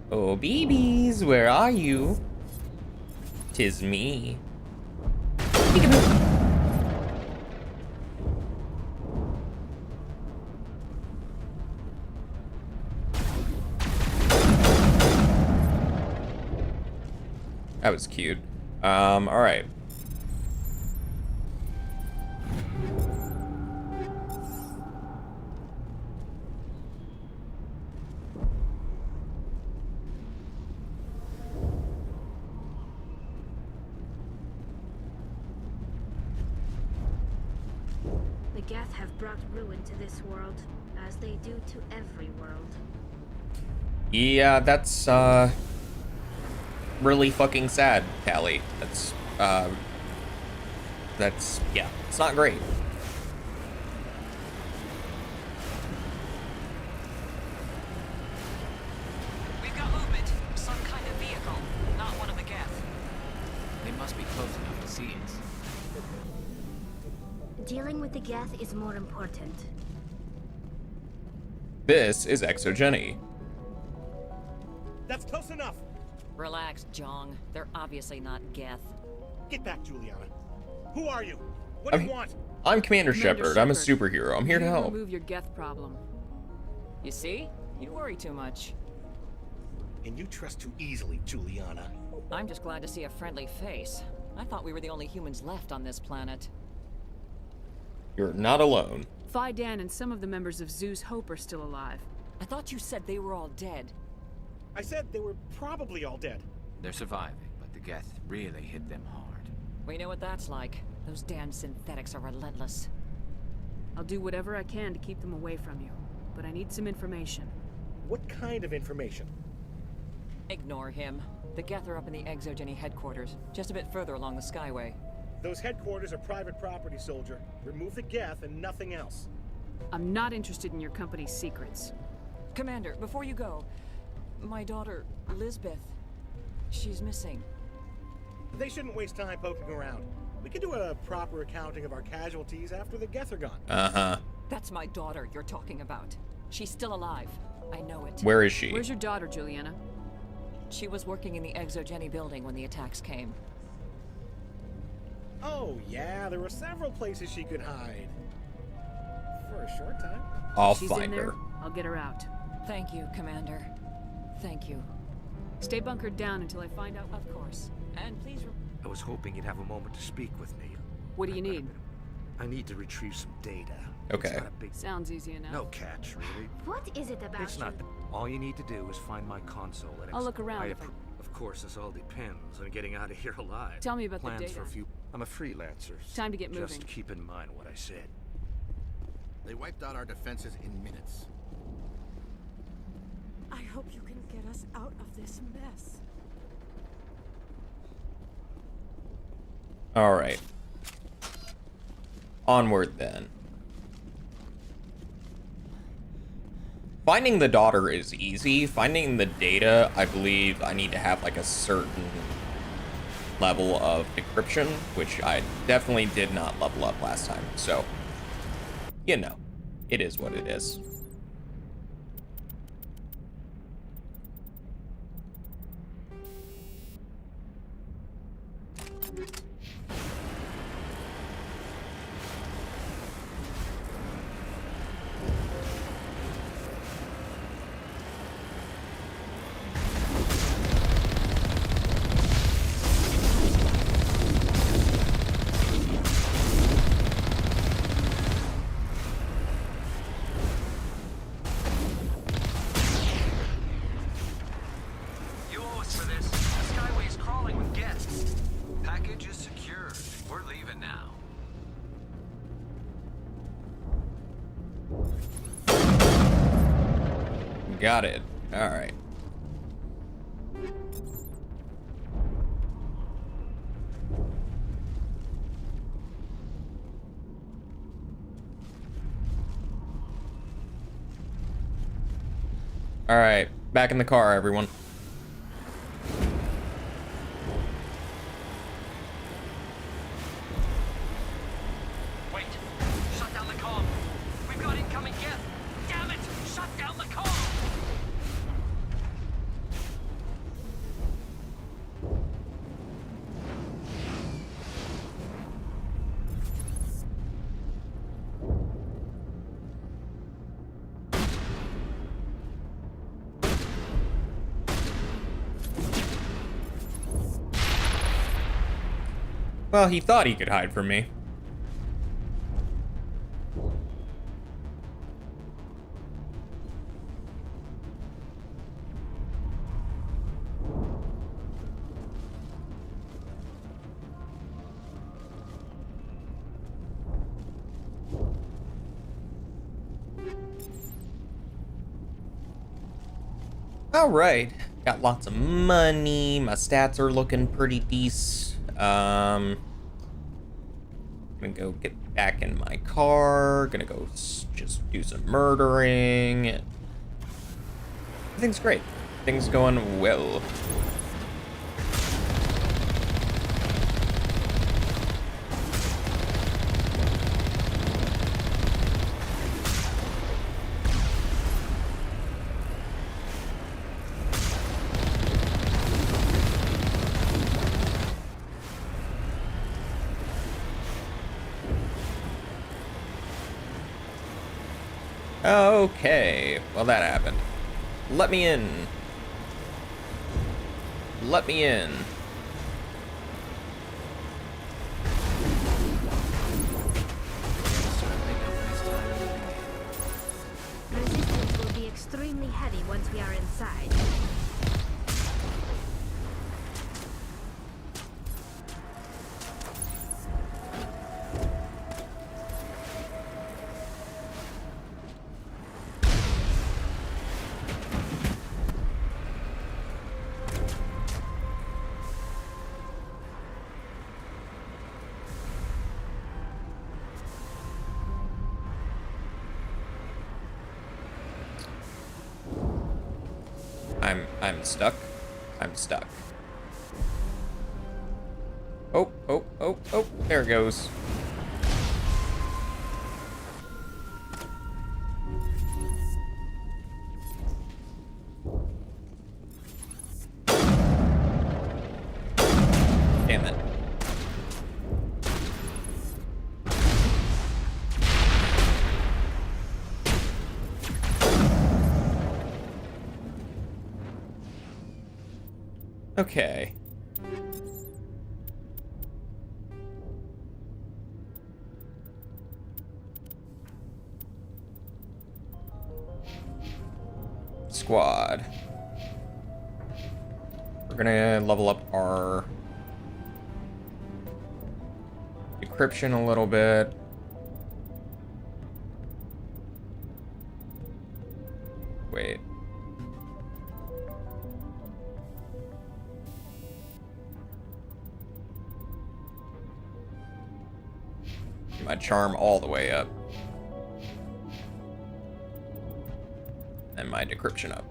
Oh, babies, where are you? 'Tis me. That was cute. All right. Geth have brought ruin to this world, as they do to every world. Yeah, that's really fucking sad, Callie. That's yeah, it's not great. We've got movement. Some kind of vehicle, not one of the Geth. They must be close enough to see us. Dealing with the Geth is more important. This is Exogeny. That's close enough. Relax, Jong. They're obviously not Geth. Get back, Juliana. Who are you? What do you want? I'm Commander Shepard. I'm a superhero. I'm here to help. Remove your Geth problem. You see? You worry too much. And you trust too easily, Juliana. I'm just glad to see a friendly face. I thought we were the only humans left on this planet. You're not alone. Phi Dan and some of the members of Zeus Hope are still alive. I thought you said they were all dead. I said they were probably all dead. They're surviving, but the Geth really hit them hard. We know what that's like. Those damn synthetics are relentless. I'll do whatever I can to keep them away from you, but I need some information. What kind of information? Ignore him. The Geth are up in the Exogeny headquarters, just a bit further along the Skyway. Those headquarters are private property, soldier. Remove the Geth and nothing else. I'm not interested in your company's secrets. Commander, before you go, my daughter, Lisbeth, she's missing. They shouldn't waste time poking around. We could do a proper accounting of our casualties after the Geth are gone. Uh-huh. That's my daughter you're talking about. She's still alive. I know it. Where is she? Where's your daughter, Juliana? She was working in the Exogeny building when the attacks came. Oh, yeah, there were several places she could hide. For a short time. I'll She's find in there. her. I'll get her out. Thank you, Commander. Thank you. Stay bunkered down until I find out. Of course. And please... I was hoping you'd have a moment to speak with me. What do you need? I need to retrieve some data. Okay. It's not a big... Sounds easy enough. No catch, really. What is it about It's not. All you need to do is find my console and... I'll look around if Of course, this all depends on getting out of here alive. Tell me about the Plans data. for a few... I'm a freelancer. Time to get moving. Just keep in mind what I said. They wiped out our defenses in minutes. I hope you can get us out of this mess. All right. Onward then. Finding the daughter is easy. Finding the data, I believe I need to have like a certain level of decryption, which I definitely did not level up last time. So, you know, it is what it is. You owe us for this. The Skyway's crawling with guests. Package is secured. We're leaving now. Got it. All right. All right, back in the car, everyone. Wait. Shut down the comm. We've got incoming Geth. Damn it! Shut down the comm! Well, he thought he could hide from me. Alright, got lots of money, my stats are looking pretty decent. Gonna go get back in my car, gonna go just do some murdering. Everything's great, things going well. Okay, well that happened. Let me in. Let me in. Resistance will be extremely heavy once we are inside. I'm stuck. I'm stuck. Oh, oh, oh, oh, there it goes. Damn it. Okay. Squad. We're gonna level up our decryption a little bit. Wait. My charm all the way up. And my decryption up.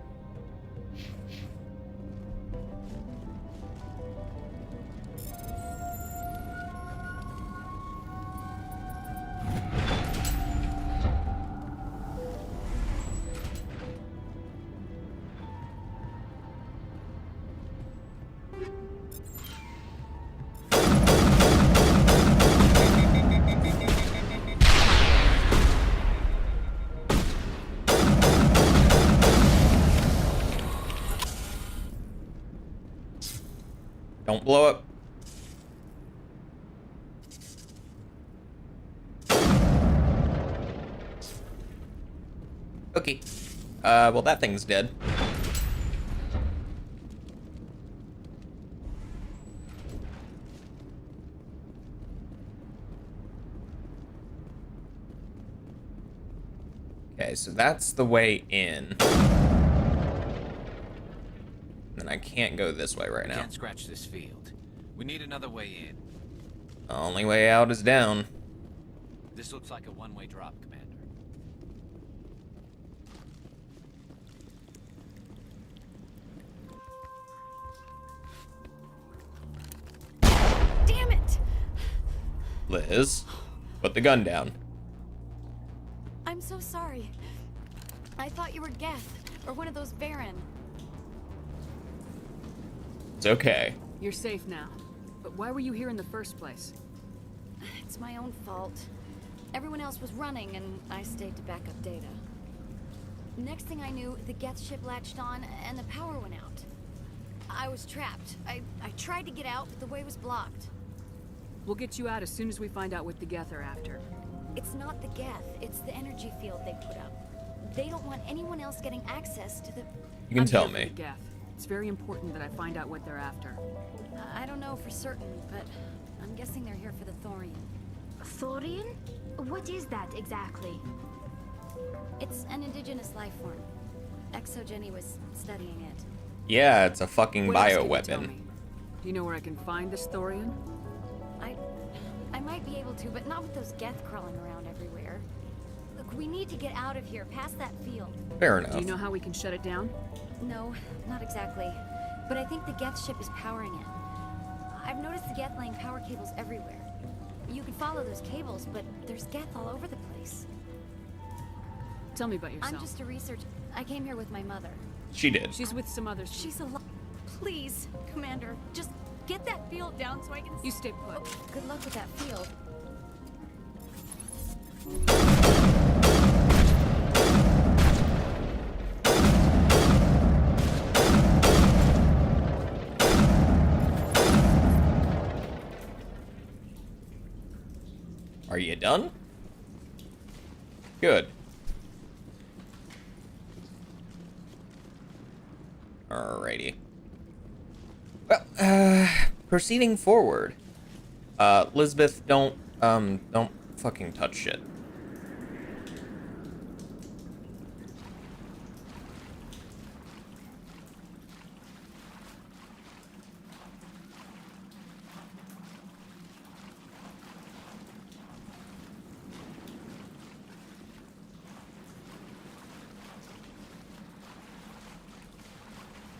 Don't blow up. Okay. Well, that thing's dead. Okay, so that's the way in. And I can't go this way right now. Can't scratch this field. We need another way in. The only way out is down. This looks like a one-way drop, Commander. Damn it! Liz, put the gun down. I'm so sorry. I thought you were Geth, or one of those Varen. It's okay. You're safe now. But why were you here in the first place? It's my own fault. Everyone else was running, and I stayed to back up data. Next thing I knew, the Geth ship latched on, and the power went out. I was trapped. I tried to get out, but the way was blocked. We'll get you out as soon as we find out what the Geth are after. It's not the Geth, it's the energy field they put up. They don't want anyone else getting access to the... You can tell me. Geth. It's very important that I find out what they're after. I don't know for certain, but I'm guessing they're here for the Thorian. Thorian? What is that exactly? It's an indigenous life form. Exogeny was studying it. Yeah, it's a fucking What else can you tell bioweapon. me? Do you know where I can find this thorium? I might be able to, but not with those Geth crawling around everywhere. Look, we need to get out of here, past that field. Fair enough. Do you know how we can shut it down? No, not exactly. But I think the Geth ship is powering it. I've noticed the Geth laying power cables everywhere. You could follow those cables, but there's Geth all over the place. Tell me about yourself. I'm just a researcher. I came here with my mother. She did. She's with some others. She's alive. Please, Commander, just get that field down so I can... You stay put. Oh, good luck with that field. Are you done? Good. Alrighty. Well, proceeding forward. Lisbeth, don't fucking touch shit.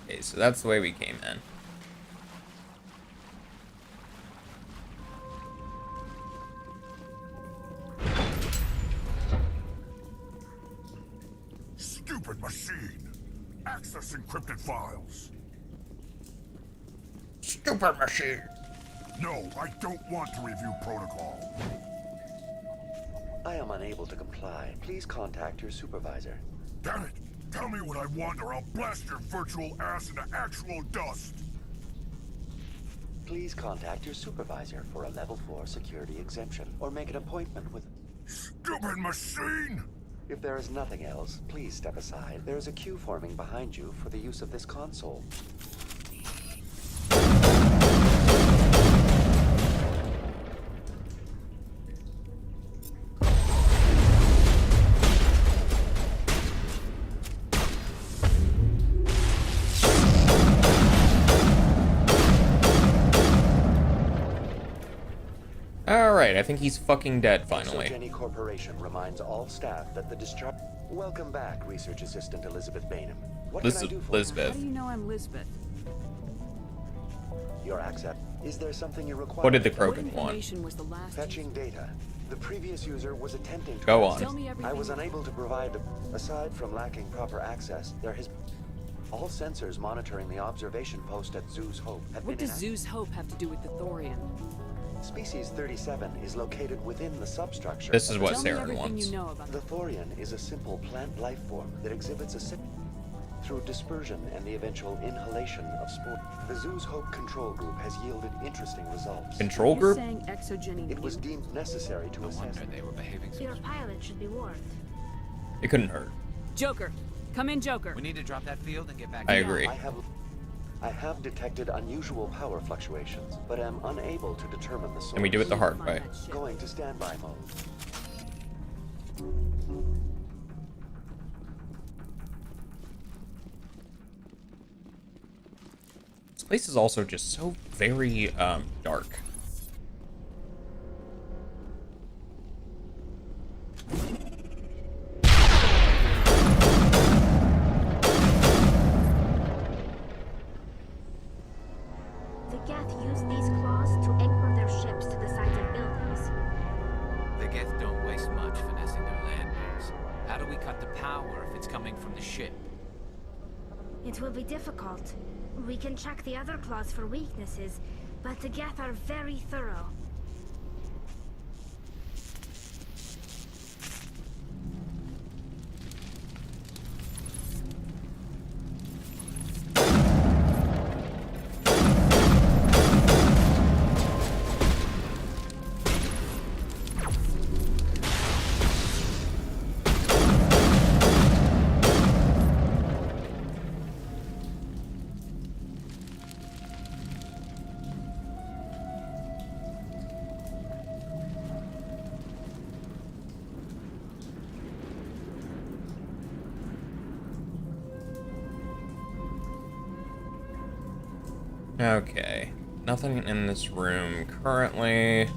Okay, so that's the way we came in. Stupid machine! Access encrypted files. Stupid machine! No, I don't want to review protocol. I am unable to comply. Please contact your supervisor. Damn it! Tell me what I want or I'll blast your virtual ass into actual dust! Please contact your supervisor for a level 4 security exemption, or make an appointment with... Stupid machine! If there is nothing else, please step aside. There is a queue forming behind you for the use of this console. Alright, I think he's fucking dead finally. Exogeny Corporation reminds all staff that the discharge... Welcome back, Research Assistant Elizabeth Bainham. What can I do for Lisbeth. How do you know I'm Lisbeth? Your access. Is there something you require? What did the Krogan want? Information was the last Fetching data. The previous user was attempting to... Go on. Tell me everything. I was unable to provide... Aside from lacking proper access, there has... All sensors monitoring the observation post at Zeus Hope have What been... does Zeus Hope have to do with the thorium? Species 37 is located within the substructure. This is what Tell me Saren everything wants. you know about The thorium is a simple plant life form that exhibits a... Through dispersion and the eventual inhalation of spore, the Zeus Hope control group has yielded interesting results. Control group? You're saying exogeny. It was deemed necessary to assess... They were behaving so... Your pilot should be warned. It couldn't hurt. Joker, come in, Joker. We need to drop that field and get back. I agree. I have detected unusual power fluctuations, but am unable to determine the source. And we do it the hard way. Going to standby mode. This place is also just so very dark. The Geth use these claws to anchor their ships to the sides of buildings. The Geth don't waste much finessing their landings. How do we cut the power if it's coming from the ship? It will be difficult. We can check the other claws for weaknesses, but the Geth are very thorough. Okay. Nothing in this room currently.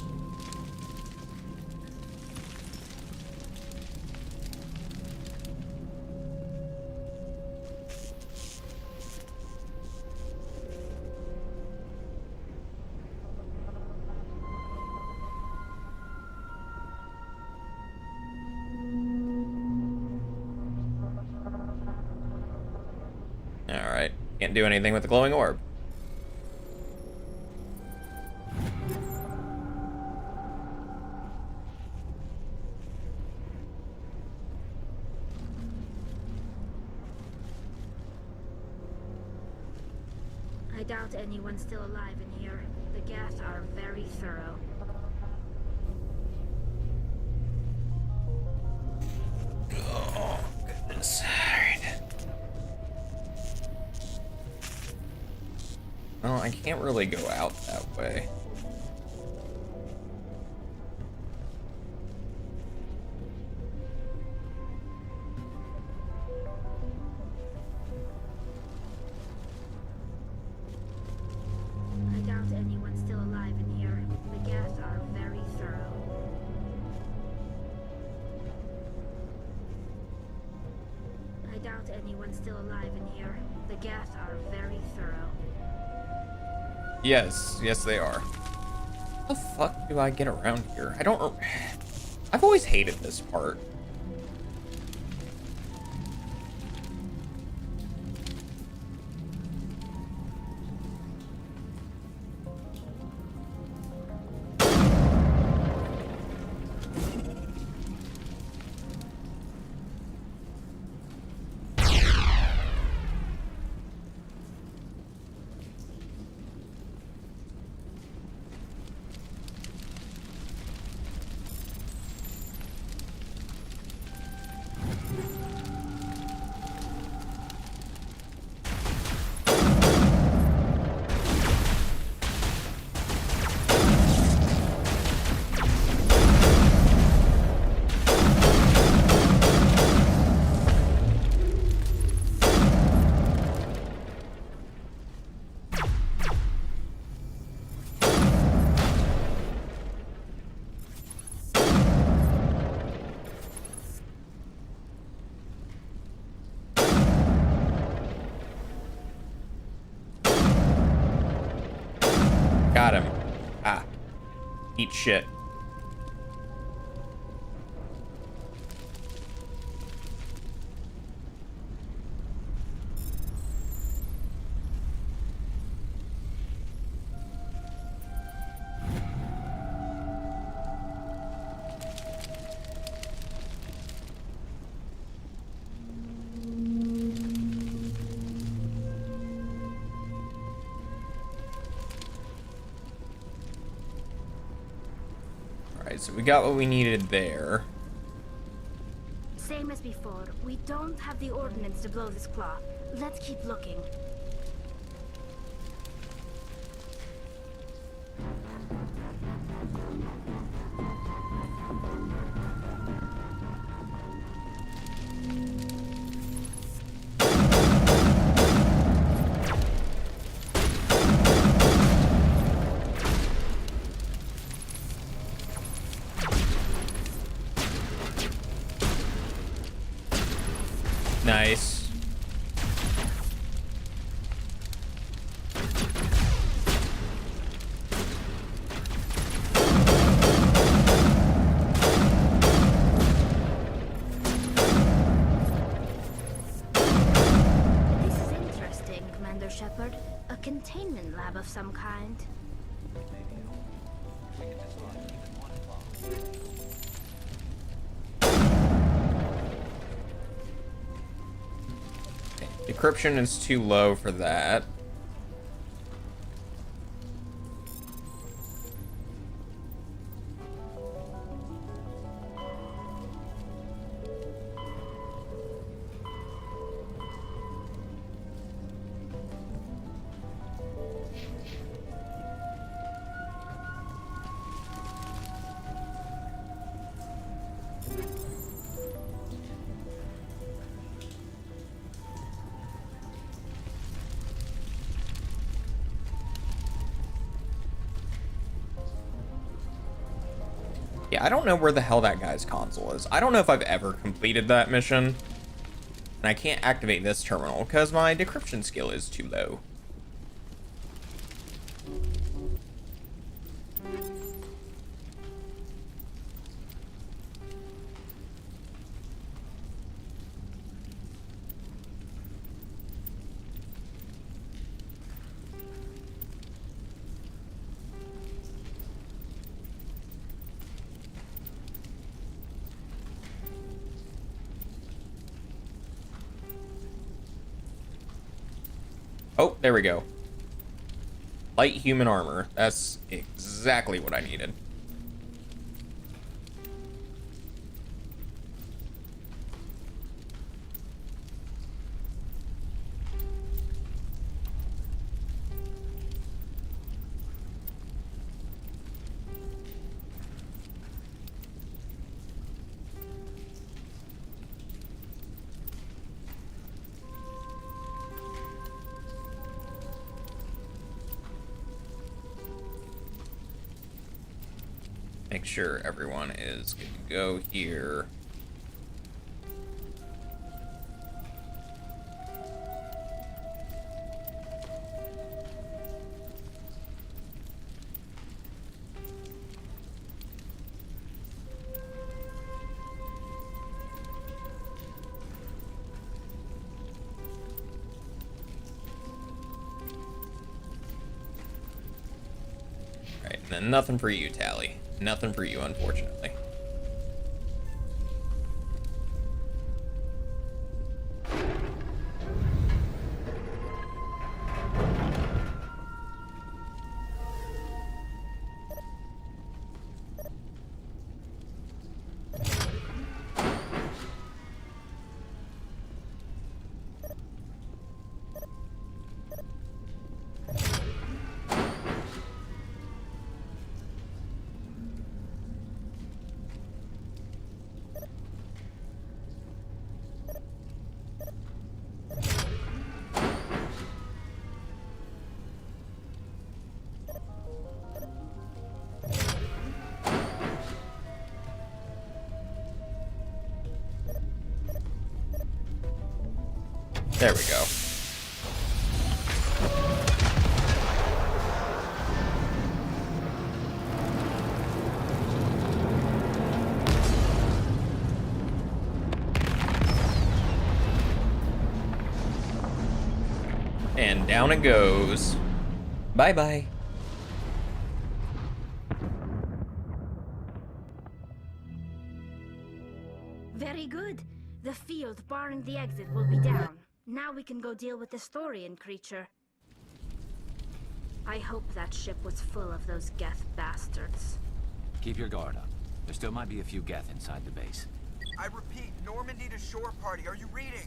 Alright. Can't do anything with the glowing orb. I doubt anyone's still alive in here. The Geth are very thorough. Oh, goodness. Alright. Well, I can't really go out that way. I doubt anyone's still alive in here. The Geth are very thorough. I doubt anyone's still alive in here. The Geth are very thorough. Yes, yes they are. How the fuck do I get around here? I don't... I've always hated this part. Got him. Ah. Eat shit. Alright, so we got what we needed there. Same as before, we don't have the ordnance to blow this claw. Let's keep looking. Nice. This is interesting, Commander Shepard. A containment lab of some kind. Decryption is too low for that. Yeah, I don't know where the hell that guy's console is. I don't know if I've ever completed that mission. And I can't activate this terminal because my decryption skill is too low. Oh, there we go. Light human armor. That's exactly what I needed. Make sure everyone is good to go here. All right, and then nothing for you, Tally. Nothing for you, unfortunately. There we go. And down it goes. Bye-bye. Very good. The field barring the exit will be down. Now we can go deal with the Storian creature. I hope that ship was full of those Geth bastards. Keep your guard up. There still might be a few Geth inside the base. I repeat, Normandy to shore party. Are you reading?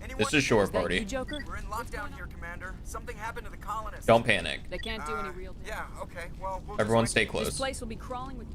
Anyone? This is shore party. You, Joker? We're in lockdown here, Commander. Something happened to the colonists. Don't panic. They can't do any real damage. Yeah, okay. Well, we'll everyone just stay close. This place will be crawling with...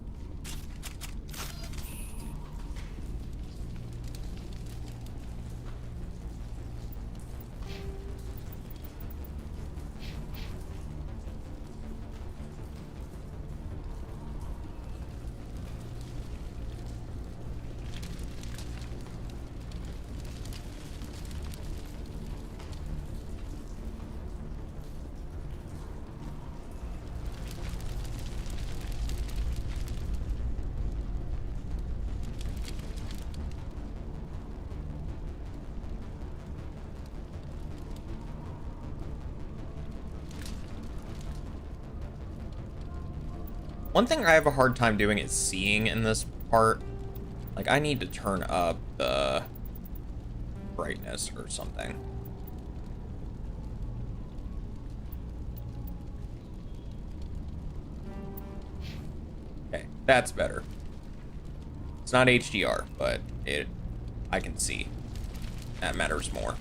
One thing I have a hard time doing is seeing in this part. Like, I need to turn up the brightness or something. Okay, that's better. It's not HDR, but I can see. That matters more.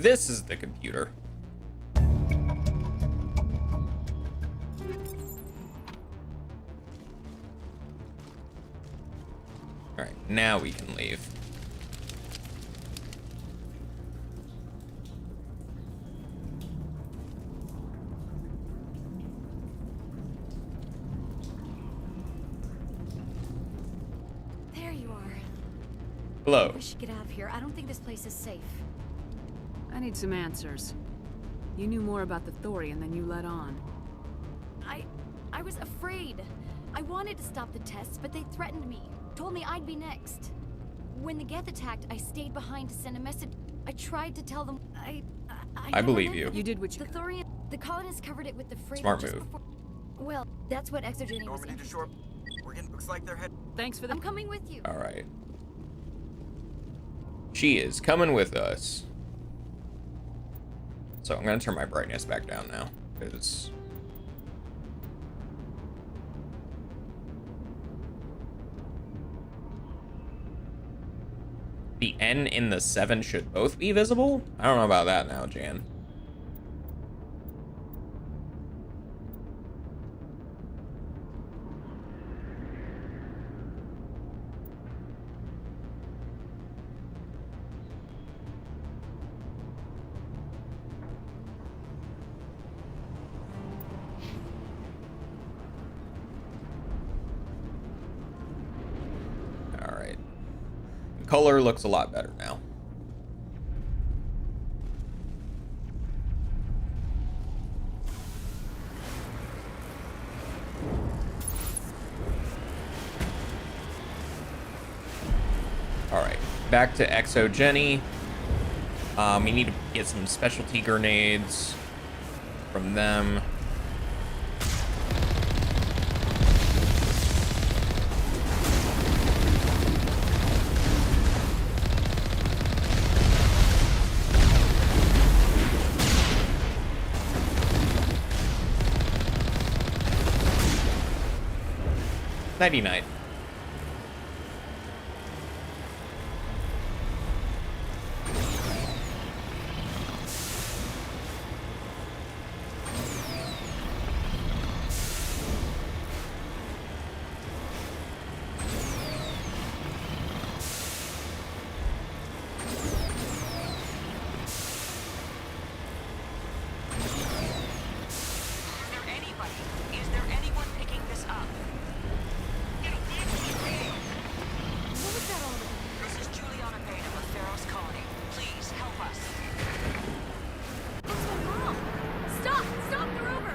this is the computer. Alright, now we can leave. There you are. Hello. We should get out of here. I don't think this place is safe. I need some answers. You knew more about the Thorian than you let on. I was afraid. I wanted to stop the tests, but they threatened me. Told me I'd be next. When the Geth attacked, I stayed behind to send a message. I tried to tell them. I believe you. You did what you The Thorian, the colonists covered it with the freighter Smart just move. before. Well, that's what Exogeny was. Normandy to shore. We're getting. Looks like they're heading. Thanks for the. I'm coming with you. All right. She is coming with us. So I'm gonna turn my brightness back down now, because the N in the 7 should both be visible? I don't know about that now, Jan. Color looks a lot better now. All right, back to Exogeny. We need to get some specialty grenades from them. Nighty-night. Is there anyone picking this up? This is Juliana Bain of Theros Colony. Please help us. It's my mom. Stop! Stop! They're over.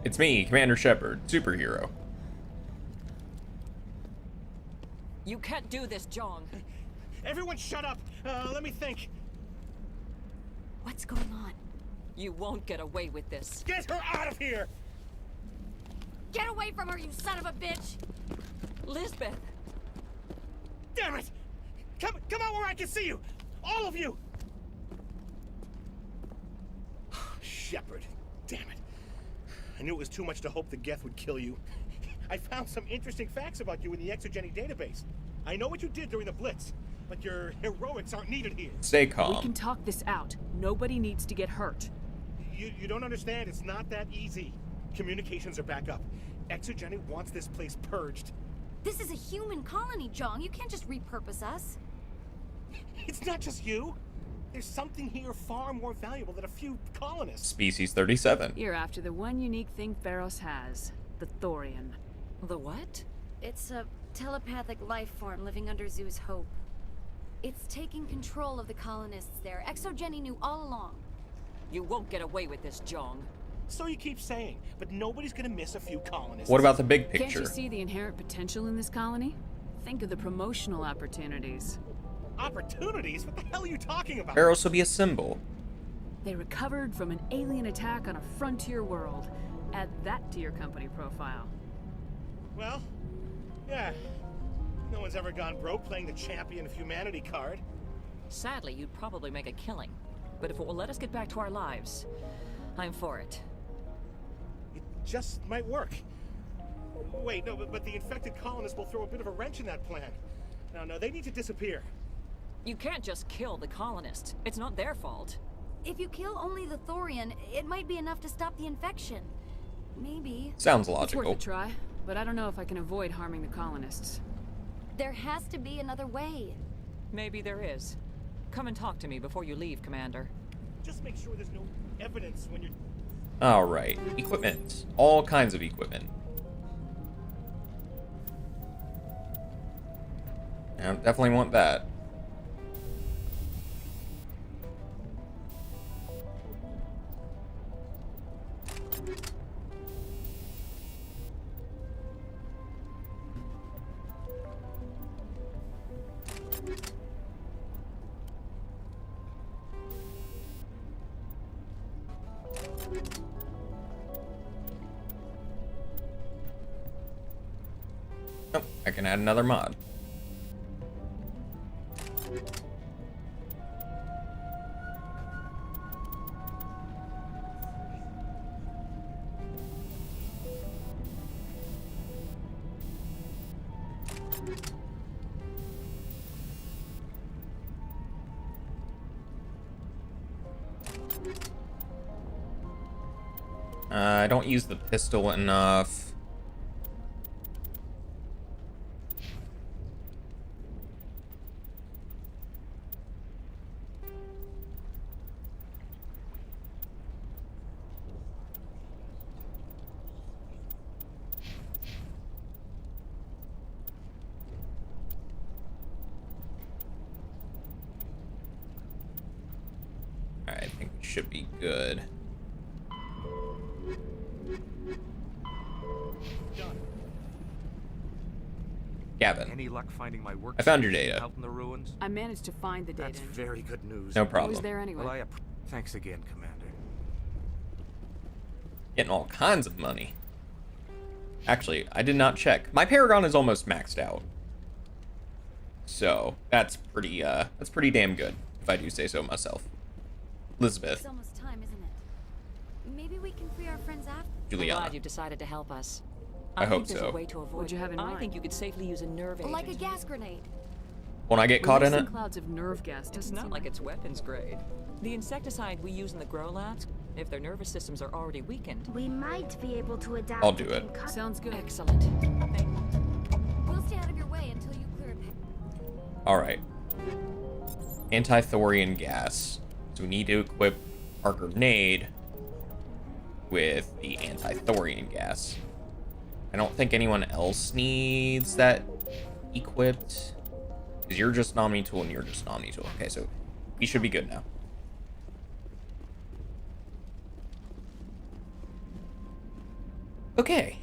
It's me, Commander Shepard, superhero. You can't do this, Jong. Everyone shut up! Let me think. What's going on? You won't get away with this. Get her out of here! Get away from her, you son of a bitch! Lisbeth! Damn it! Come out where I can see you! All of you! Shepard, damn it. I knew it was too much to hope the Geth would kill you. I found some interesting facts about you in the Exogeny database. I know what you did during the Blitz, but your heroics aren't needed here. Stay calm. We can talk this out. Nobody needs to get hurt. You don't understand. It's not that easy. Communications are back up. Exogeny wants this place purged. This is a human colony, Jong. You can't just repurpose us. It's not just you. There's something here far more valuable than a few colonists. Species 37. You're after the one unique thing Theros has. The Thorian. The what? It's a telepathic life form living under Zoo's hope. It's taking control of the colonists there. Exogeny knew all along. You won't get away with this, Jong. So you keep saying, but nobody's gonna miss a few colonists. What about the big Can't picture? you see the inherent potential in this colony? Think of the promotional opportunities. Opportunities? What the hell are you talking about? Eros will be a symbol. They recovered from an alien attack on a frontier world. Add that to your company profile. Well, yeah. No one's ever gone broke playing the champion of humanity card. Sadly, you'd probably make a killing. but if it will let us get back to our lives, I'm for it. It just might work. Wait, no, but the infected colonists will throw a bit of a wrench in that plan. No, they need to disappear. You can't just kill the colonists. It's not their fault. If you kill only the Thorian, it might be enough to stop the infection. Maybe. Sounds It's logical. worth a try, but I don't know if I can avoid harming the colonists. There has to be another way. Maybe there is. Come and talk to me before you leave, Commander. Just make sure there's no evidence when you're... Alright, equipment. All kinds of equipment. I definitely want that. Oh, I can add another mod. I don't use the pistol enough. Alright, I think we should be good. Gavin, Any luck finding my work? I found your data. Out in the ruins? I managed to find the data. That's very good news. No It problem. was there anyway. Well, thanks again, Commander. Getting all kinds of money. Actually, I did not check. My Paragon is almost maxed out. So, that's pretty damn good, if I do say so myself. Elizabeth. It's almost time, isn't it? Maybe we can free our friends after. I'm Juliana. glad you've decided to help us. I hope think there's so. a way to avoid. What'd you have in I mind? think you could safely use a nerve agent. Like a gas grenade. When I get caught in it? Releasing clouds of nerve gas It's doesn't not seem like right. it's weapons grade. The insecticide we use in the grow labs, if their nervous systems are already weakened. We might be able to adapt. I'll do it. Sounds good. Excellent. We'll stay out of your way until you clear a Alright. Anti-thorian gas. So we need to equip our grenade with the anti-thorian gas. I don't think anyone else needs that equipped. Because you're just an Omni tool and you're just an Omni tool. Okay, so we should be good now. Okay.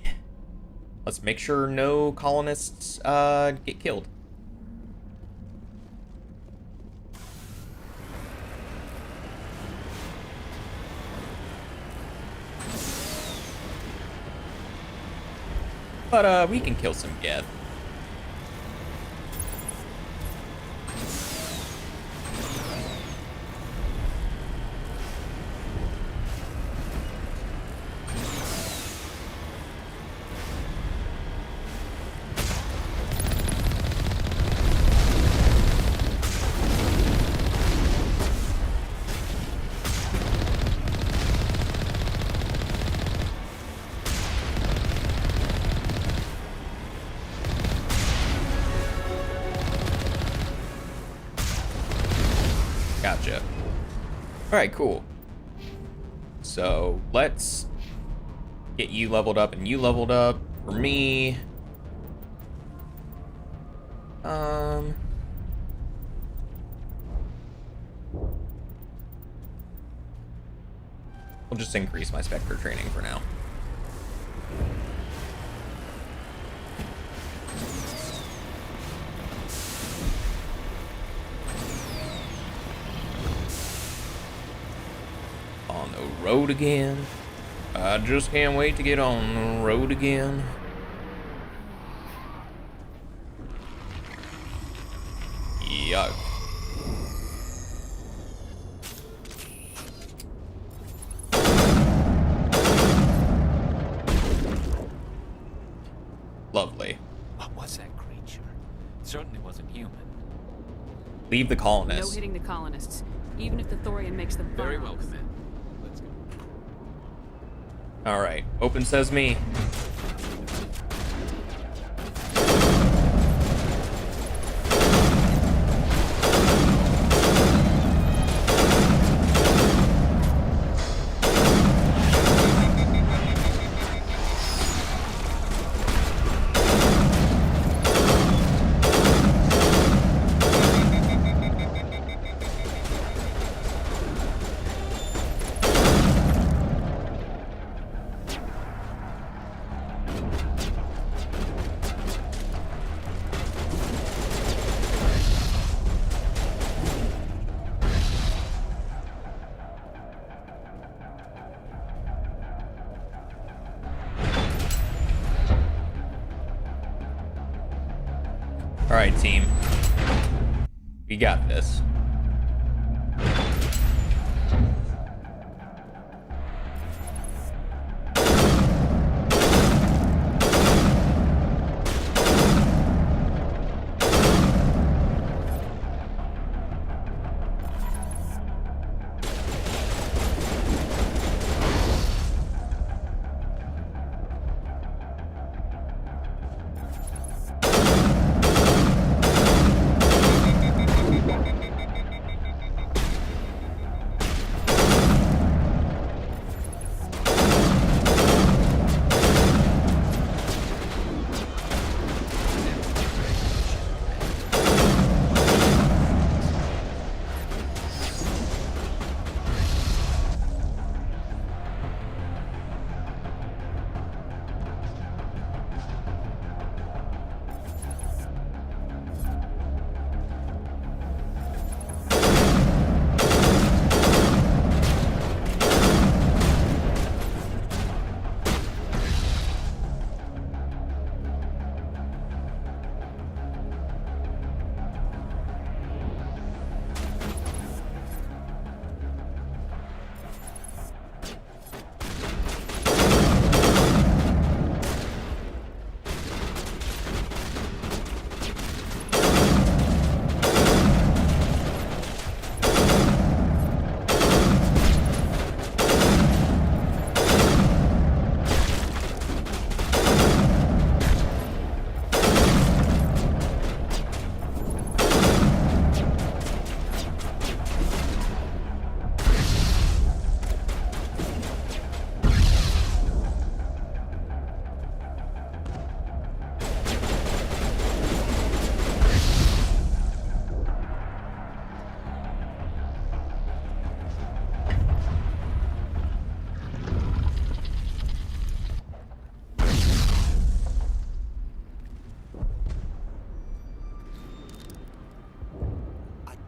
Let's make sure no colonists get killed. But we can kill some Geth. Gotcha. Alright, cool. So, let's get you leveled up and you leveled up. For me... We'll just increase my Spectre training for now. On the road again. I just can't wait to get on the road again. Yuck. lovely. What was that creature? It certainly wasn't human. Leave the No colonists. hitting the colonists, even if the Thorian makes them fire. Very well, Commander. Let's go. All right, open sesame. All right, team. We got this.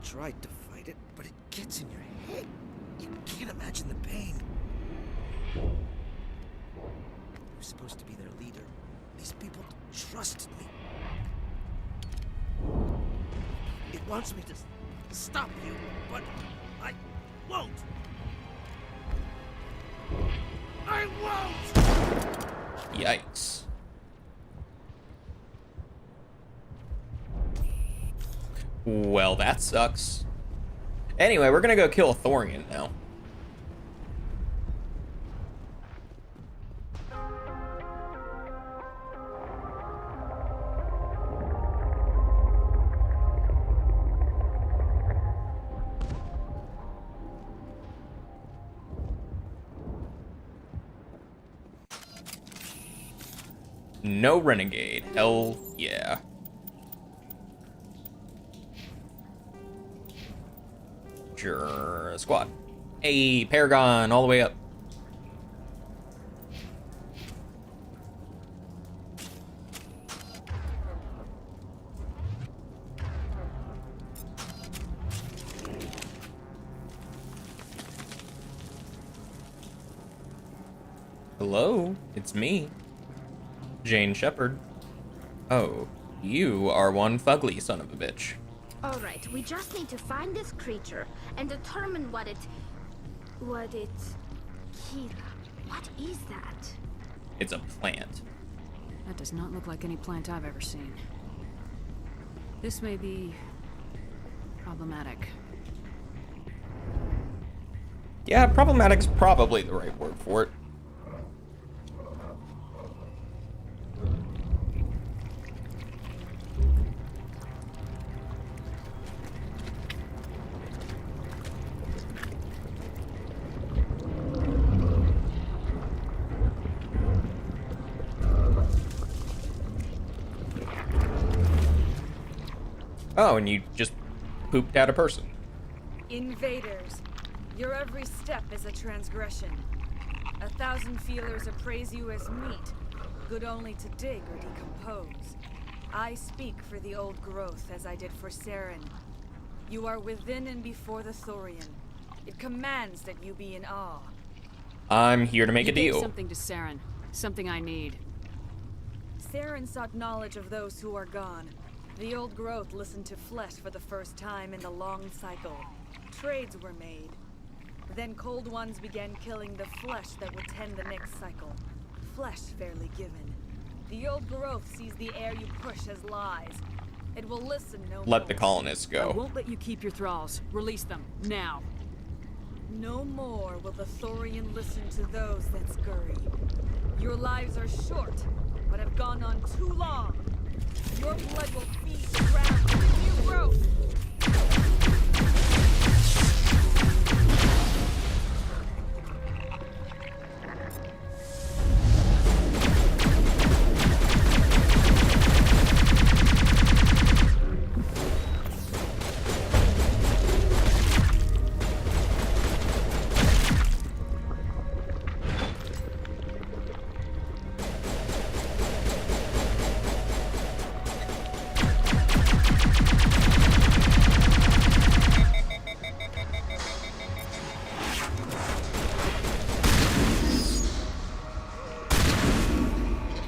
Tried to fight it, but it gets in your head. You can't imagine the pain. You're supposed to be their leader. These people trusted me. It wants me to stop you, but I won't. I won't! Yikes. Well, that sucks. Anyway, we're gonna go kill a Thorian now. No renegade. Hell yeah. Sure, squad. Hey, Paragon, all the way up. Hello, it's me, Jane Shepherd. Oh, you are one fugly son of a bitch. Alright, we just need to find this creature and determine what it... Kira, what is that? It's a plant. That does not look like any plant I've ever seen. This may be problematic. Yeah, problematic's probably the right word for it. Oh, and you just pooped out a person. Invaders, your every step is a transgression. 1,000 feelers appraise you as meat, good only to dig or decompose. I speak for the old growth as I did for Saren. You are within and before the Thorian. It commands that you be in awe. I'm here to make a You gave deal. something to Saren. Something I need. Saren sought knowledge of those who are gone. The old growth listened to flesh for the first time in the long cycle. Trades were made. Then cold ones began killing the flesh that would tend the next cycle. Flesh fairly given. The old growth sees the air you push as lies. It will listen no more. Let the colonists I go. won't let you keep your thralls. Release them, now. No more will the Thorian listen to those that scurry. Your lives are short, but have gone on too long. Your blood will feed the ground with new growth.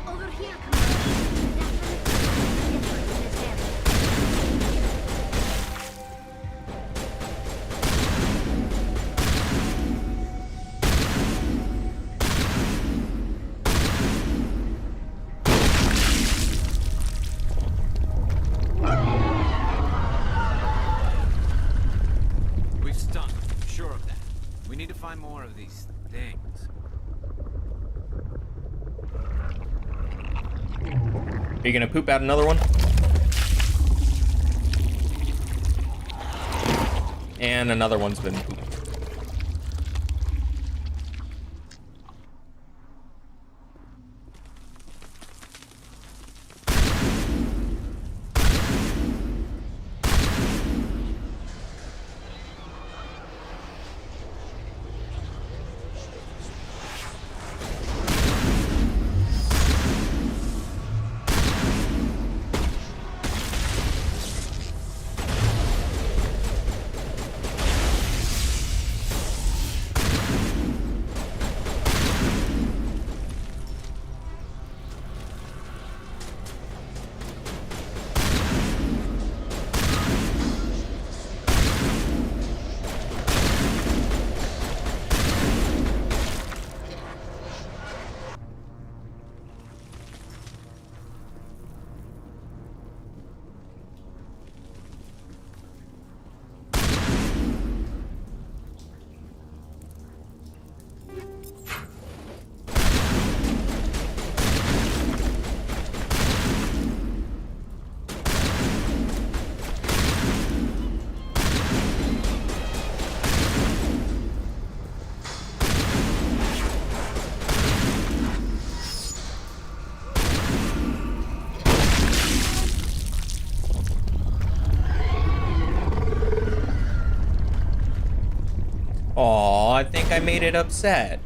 Over here, We've stunk. I'm sure of that. We need to find more of these things. Are you gonna poop out another one? And another one's been pooped. Aw, I think I made it upset.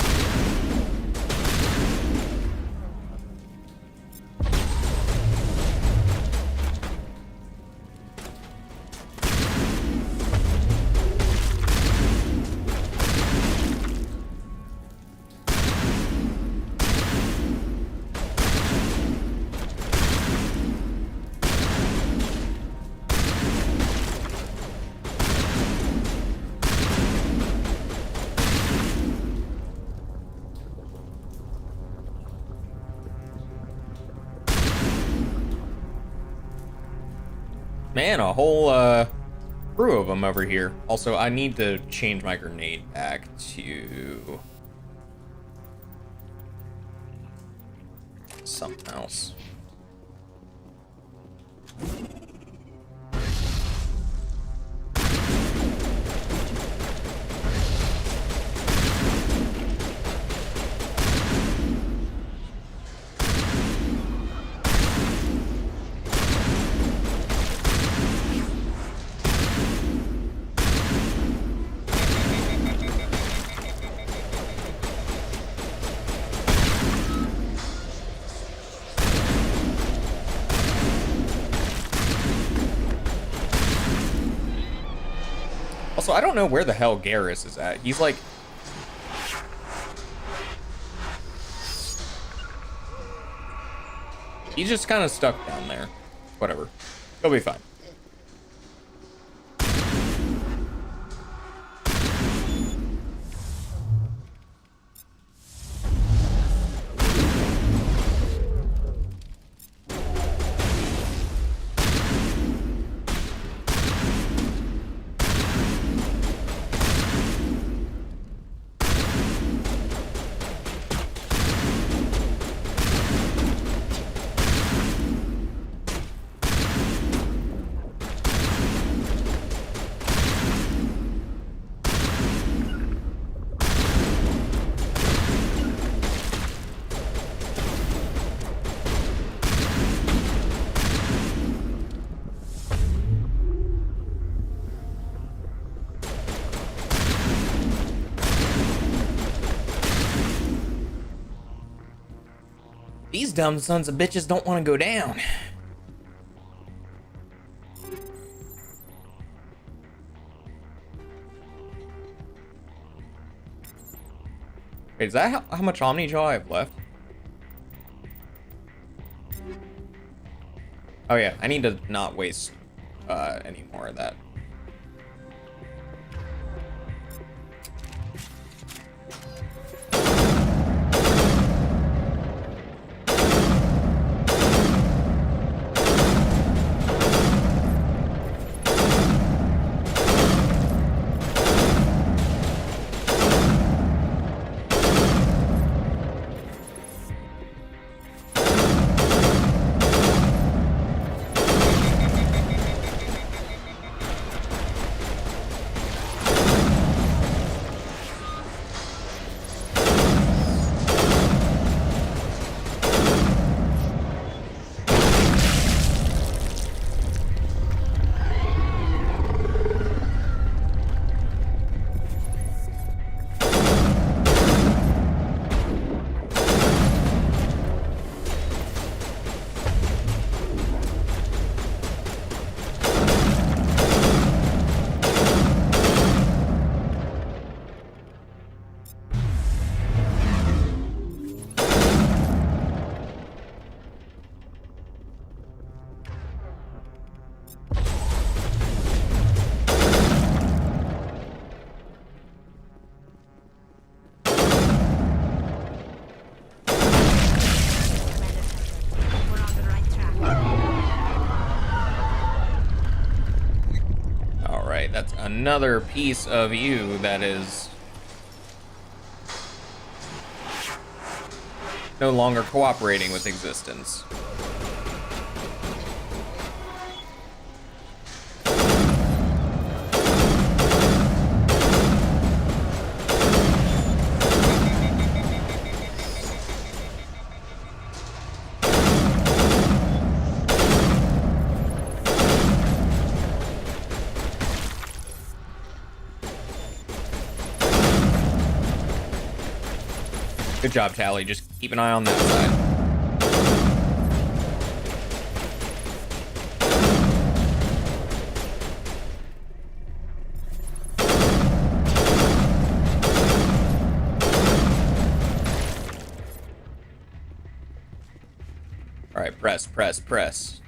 Man, a whole crew of them over here. Also, I need to change my grenade back to something else. Also, I don't know where the hell Garrus is at. He's like... He's just kind of stuck down there. Whatever. He'll be fine. These dumb sons of bitches don't want to go down. Wait, is that how much Omni Jaw I have left? Oh yeah, I need to not waste any more of that. That's another piece of you that is no longer cooperating with existence. Good job, Tally. Just keep an eye on that side. All right, press, press, press.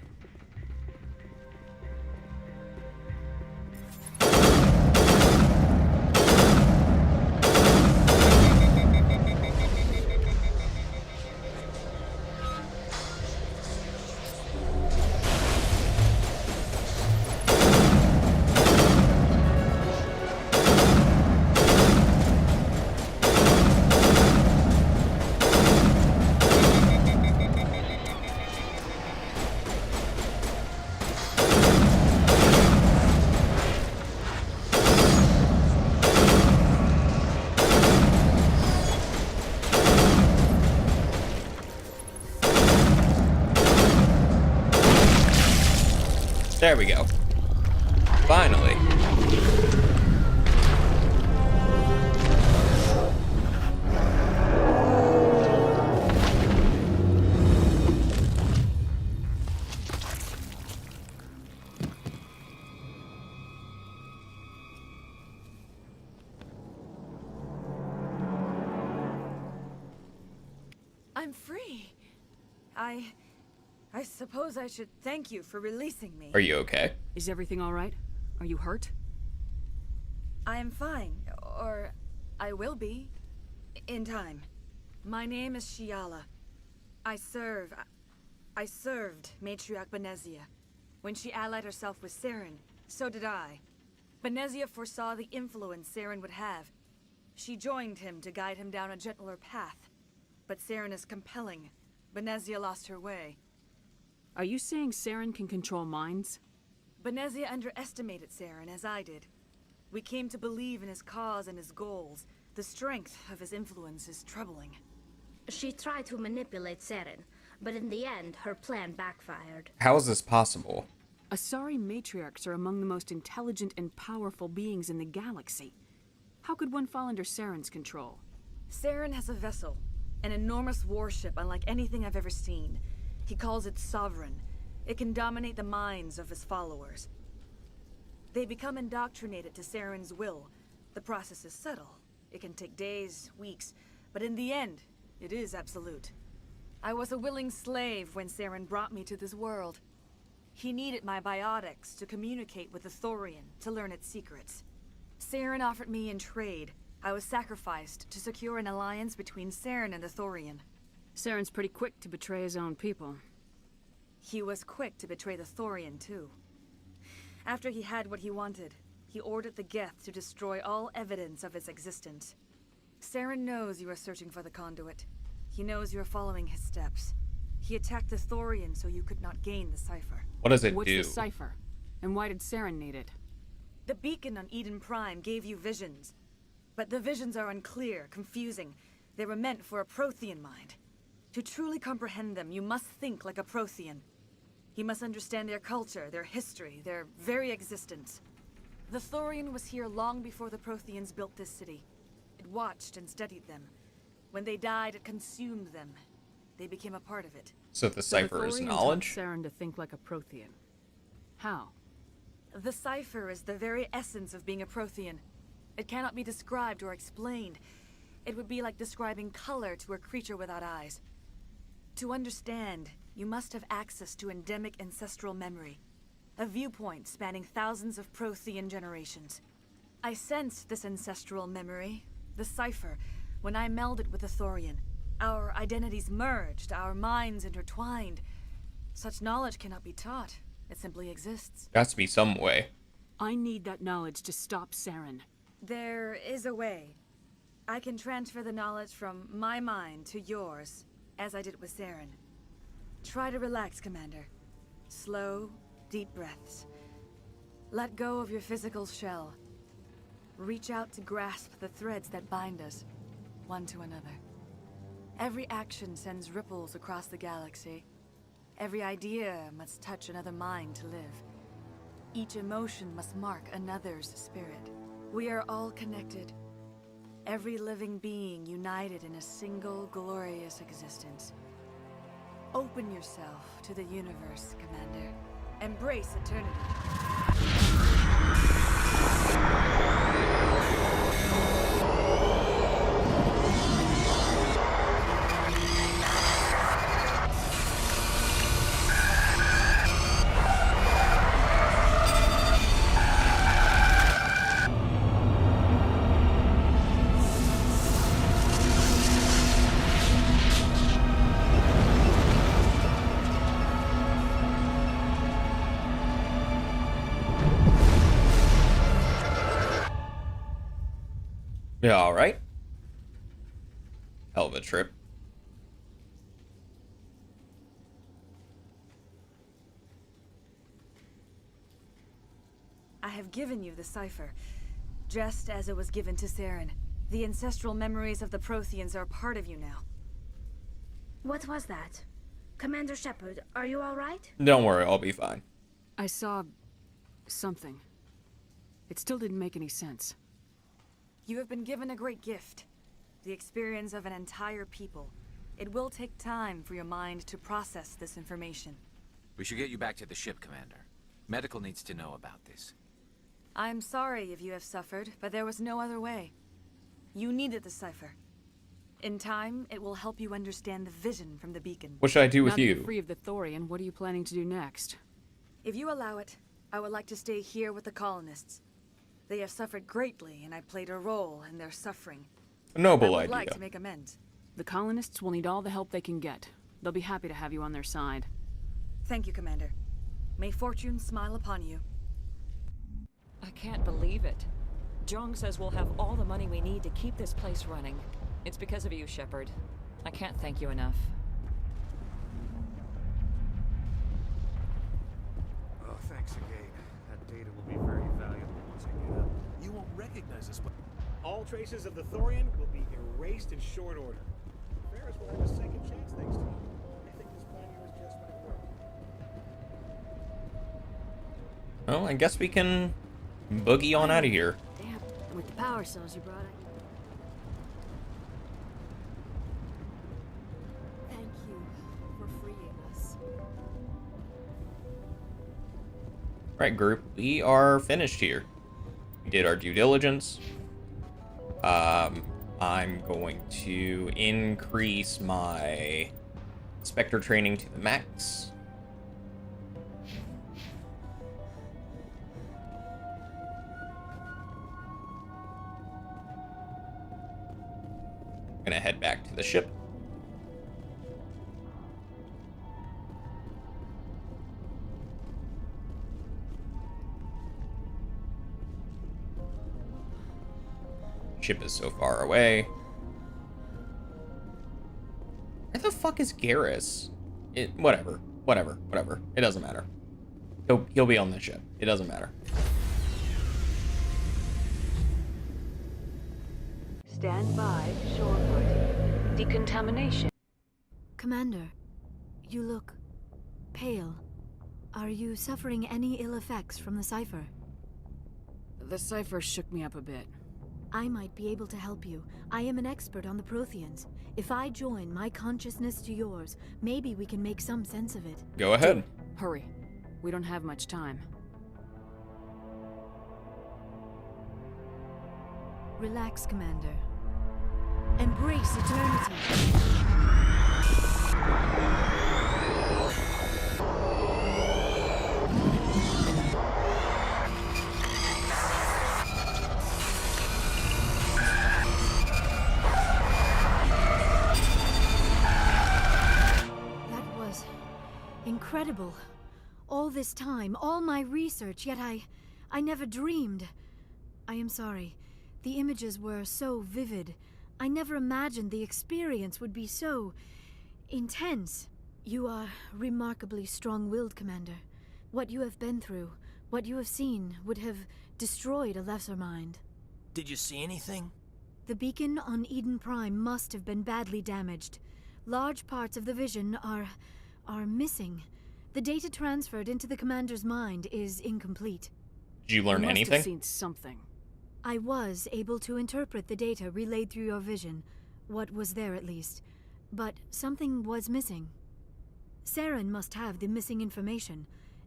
There we go. Finally. I'm free. I suppose I should thank you for releasing me. Are you okay? Is everything all right? Are you hurt? I am fine, or I will be, in time. My name is Shiala. I served Matriarch Benezia. When she allied herself with Saren, so did I. Benezia foresaw the influence Saren would have. She joined him to guide him down a gentler path. But Saren is compelling. Benezia lost her way. Are you saying Saren can control minds? Benezia underestimated Saren, as I did. We came to believe in his cause and his goals. The strength of his influence is troubling. She tried to manipulate Saren, but in the end, her plan backfired. How is this possible? Asari matriarchs are among the most intelligent and powerful beings in the galaxy. How could one fall under Saren's control? Saren has a vessel, an enormous warship unlike anything I've ever seen. He calls it Sovereign. It can dominate the minds of his followers. They become indoctrinated to Saren's will. The process is subtle. It can take days, weeks, but in the end, it is absolute. I was a willing slave when Saren brought me to this world. He needed my biotics to communicate with the Thorian, to learn its secrets. Saren offered me in trade. I was sacrificed to secure an alliance between Saren and the Thorian. Saren's pretty quick to betray his own people. He was quick to betray the Thorian, too. After he had what he wanted, he ordered the Geth to destroy all evidence of its existence. Saren knows you are searching for the conduit. He knows you are following his steps. He attacked the Thorian so you could not gain the cipher. What does it What's do? the cipher? And why did Saren need it? The beacon on Eden Prime gave you visions. But the visions are unclear, confusing. They were meant for a Prothean mind. To truly comprehend them, you must think like a Prothean. You must understand their culture, their history, their very existence. The Thorian was here long before the Protheans built this city. It watched and studied them. When they died, it consumed them. They became a part of it. So the cipher is Thorian knowledge? taught Saren to think like a Prothean. How? The cipher is the very essence of being a Prothean. It cannot be described or explained. It would be like describing color to a creature without eyes. To understand, you must have access to endemic ancestral memory. A viewpoint spanning thousands of Prothean generations. I sensed this ancestral memory, the cipher, when I melded with the Thorian. Our identities merged, our minds intertwined. Such knowledge cannot be taught. It simply exists. Got to be some way. I need that knowledge to stop Saren. There is a way. I can transfer the knowledge from my mind to yours, as I did with Saren. Try to relax, Commander. Slow, deep breaths. Let go of your physical shell. Reach out to grasp the threads that bind us, one to another. Every action sends ripples across the galaxy. Every idea must touch another mind to live. Each emotion must mark another's spirit. We are all connected. Every living being united in a single glorious existence. Open yourself to the universe, Commander. Embrace eternity. Yeah, alright. Hell of a trip. I have given you the cipher, just as it was given to Saren. The ancestral memories of the Protheans are part of you now. What was that? Commander Shepard, are you all right? Don't worry, I'll be fine. I saw something. It still didn't make any sense. You have been given a great gift. The experience of an entire people. It will take time for your mind to process this information. We should get you back to the ship, Commander. Medical needs to know about this. I'm sorry if you have suffered, but there was no other way. You needed the cipher. In time, it will help you understand the vision from the beacon. What should I do with now that you? you're free of the Thorian, what are you planning to do next? If you allow it, I would like to stay here with the colonists. They have suffered greatly, and I played a role in their suffering. A noble I would idea. like to make amends. The colonists will need all the help they can get. They'll be happy to have you on their side. Thank you, Commander. May fortune smile upon you. I can't believe it. Jong says we'll have all the money we need to keep this place running. It's because of you, Shepard. I can't thank you enough. Oh, thanks again. That data will be very valuable once I get up. You won't recognize us, but all traces of the Thorian will be erased in short order. Ferris will have a second chance thanks to you. I think this plan of yours just might work. Well, I guess we can boogie on out of here. Damn, with the power cells you brought, Thank you for freeing us. Right, group, we are finished here. We did our due diligence. I'm going to increase my Spectre training to the max. I'm gonna head back to the ship. Ship is so far away. Where the fuck is Garrus? Whatever. It doesn't matter. He'll be on the ship. It doesn't matter. Stand by, shore party. Decontamination. Commander, you look pale. Are you suffering any ill effects from the cipher? The cipher shook me up a bit. I might be able to help you. I am an expert on the Protheans. If I join my consciousness to yours, maybe we can make some sense of it. Go ahead. Dude, hurry. We don't have much time. Relax, Commander. Embrace eternity. Incredible. All this time, all my research, yet I never dreamed. I am sorry. The images were so vivid. I never imagined the experience would be so intense. You are remarkably strong-willed, Commander. What you have been through, what you have seen, would have destroyed a lesser mind. Did you see anything? The beacon on Eden Prime must have been badly damaged. Large parts of the vision are missing. The data transferred into the commander's mind is incomplete. Did you learn You must anything? have seen something. I was able to interpret the data relayed through your vision, what was there at least, but something was missing. Saren must have the missing information.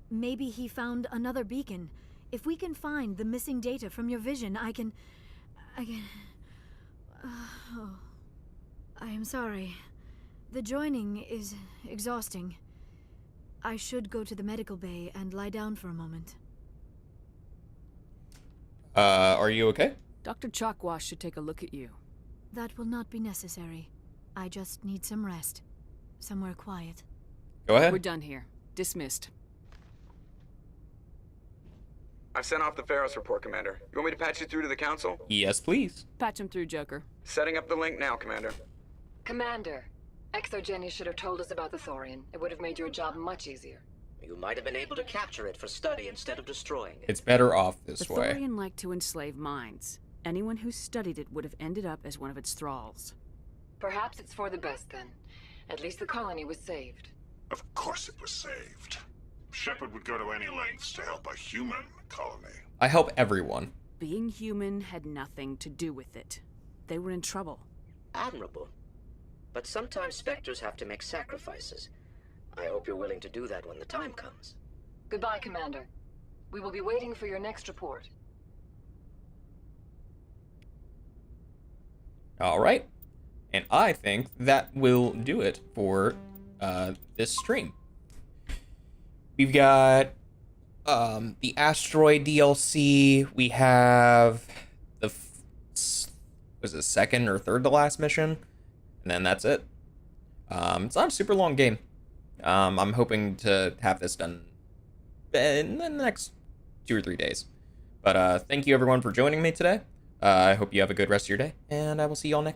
Maybe he found another beacon. If we can find the missing data from your vision, I can... oh. I am sorry. The joining is exhausting. I should go to the medical bay and lie down for a moment. Are you okay? Dr. Chalkwash should take a look at you. That will not be necessary. I just need some rest. Somewhere quiet. Go ahead. We're done here. Dismissed. I've sent off the Ferris report, Commander. You want me to patch you through to the Council? Yes, please. Patch him through, Joker. Setting up the link now, Commander. Commander, Exogeny should have told us about the Thorian. It would have made your job much easier. You might have been able to capture it for study instead of destroying it. It's better off this The way. Thorian liked to enslave minds. Anyone who studied it would have ended up as one of its thralls. Perhaps it's for the best then. At least the colony was saved. Of course it was saved. Shepard would go to any lengths to help a human colony. I help everyone. Being human had nothing to do with it. They were in trouble. Admirable. But sometimes Spectres have to make sacrifices. I hope you're willing to do that when the time comes. Goodbye, Commander. We will be waiting for your next report. All right. And I think that will do it for this stream. We've got the asteroid DLC. We have the was it second or third to last mission, and then that's it. It's not a super long game. I'm hoping to have this done in the next 2 or 3 days. But thank you everyone for joining me today. I hope you have a good rest of your day, and I will see you all next.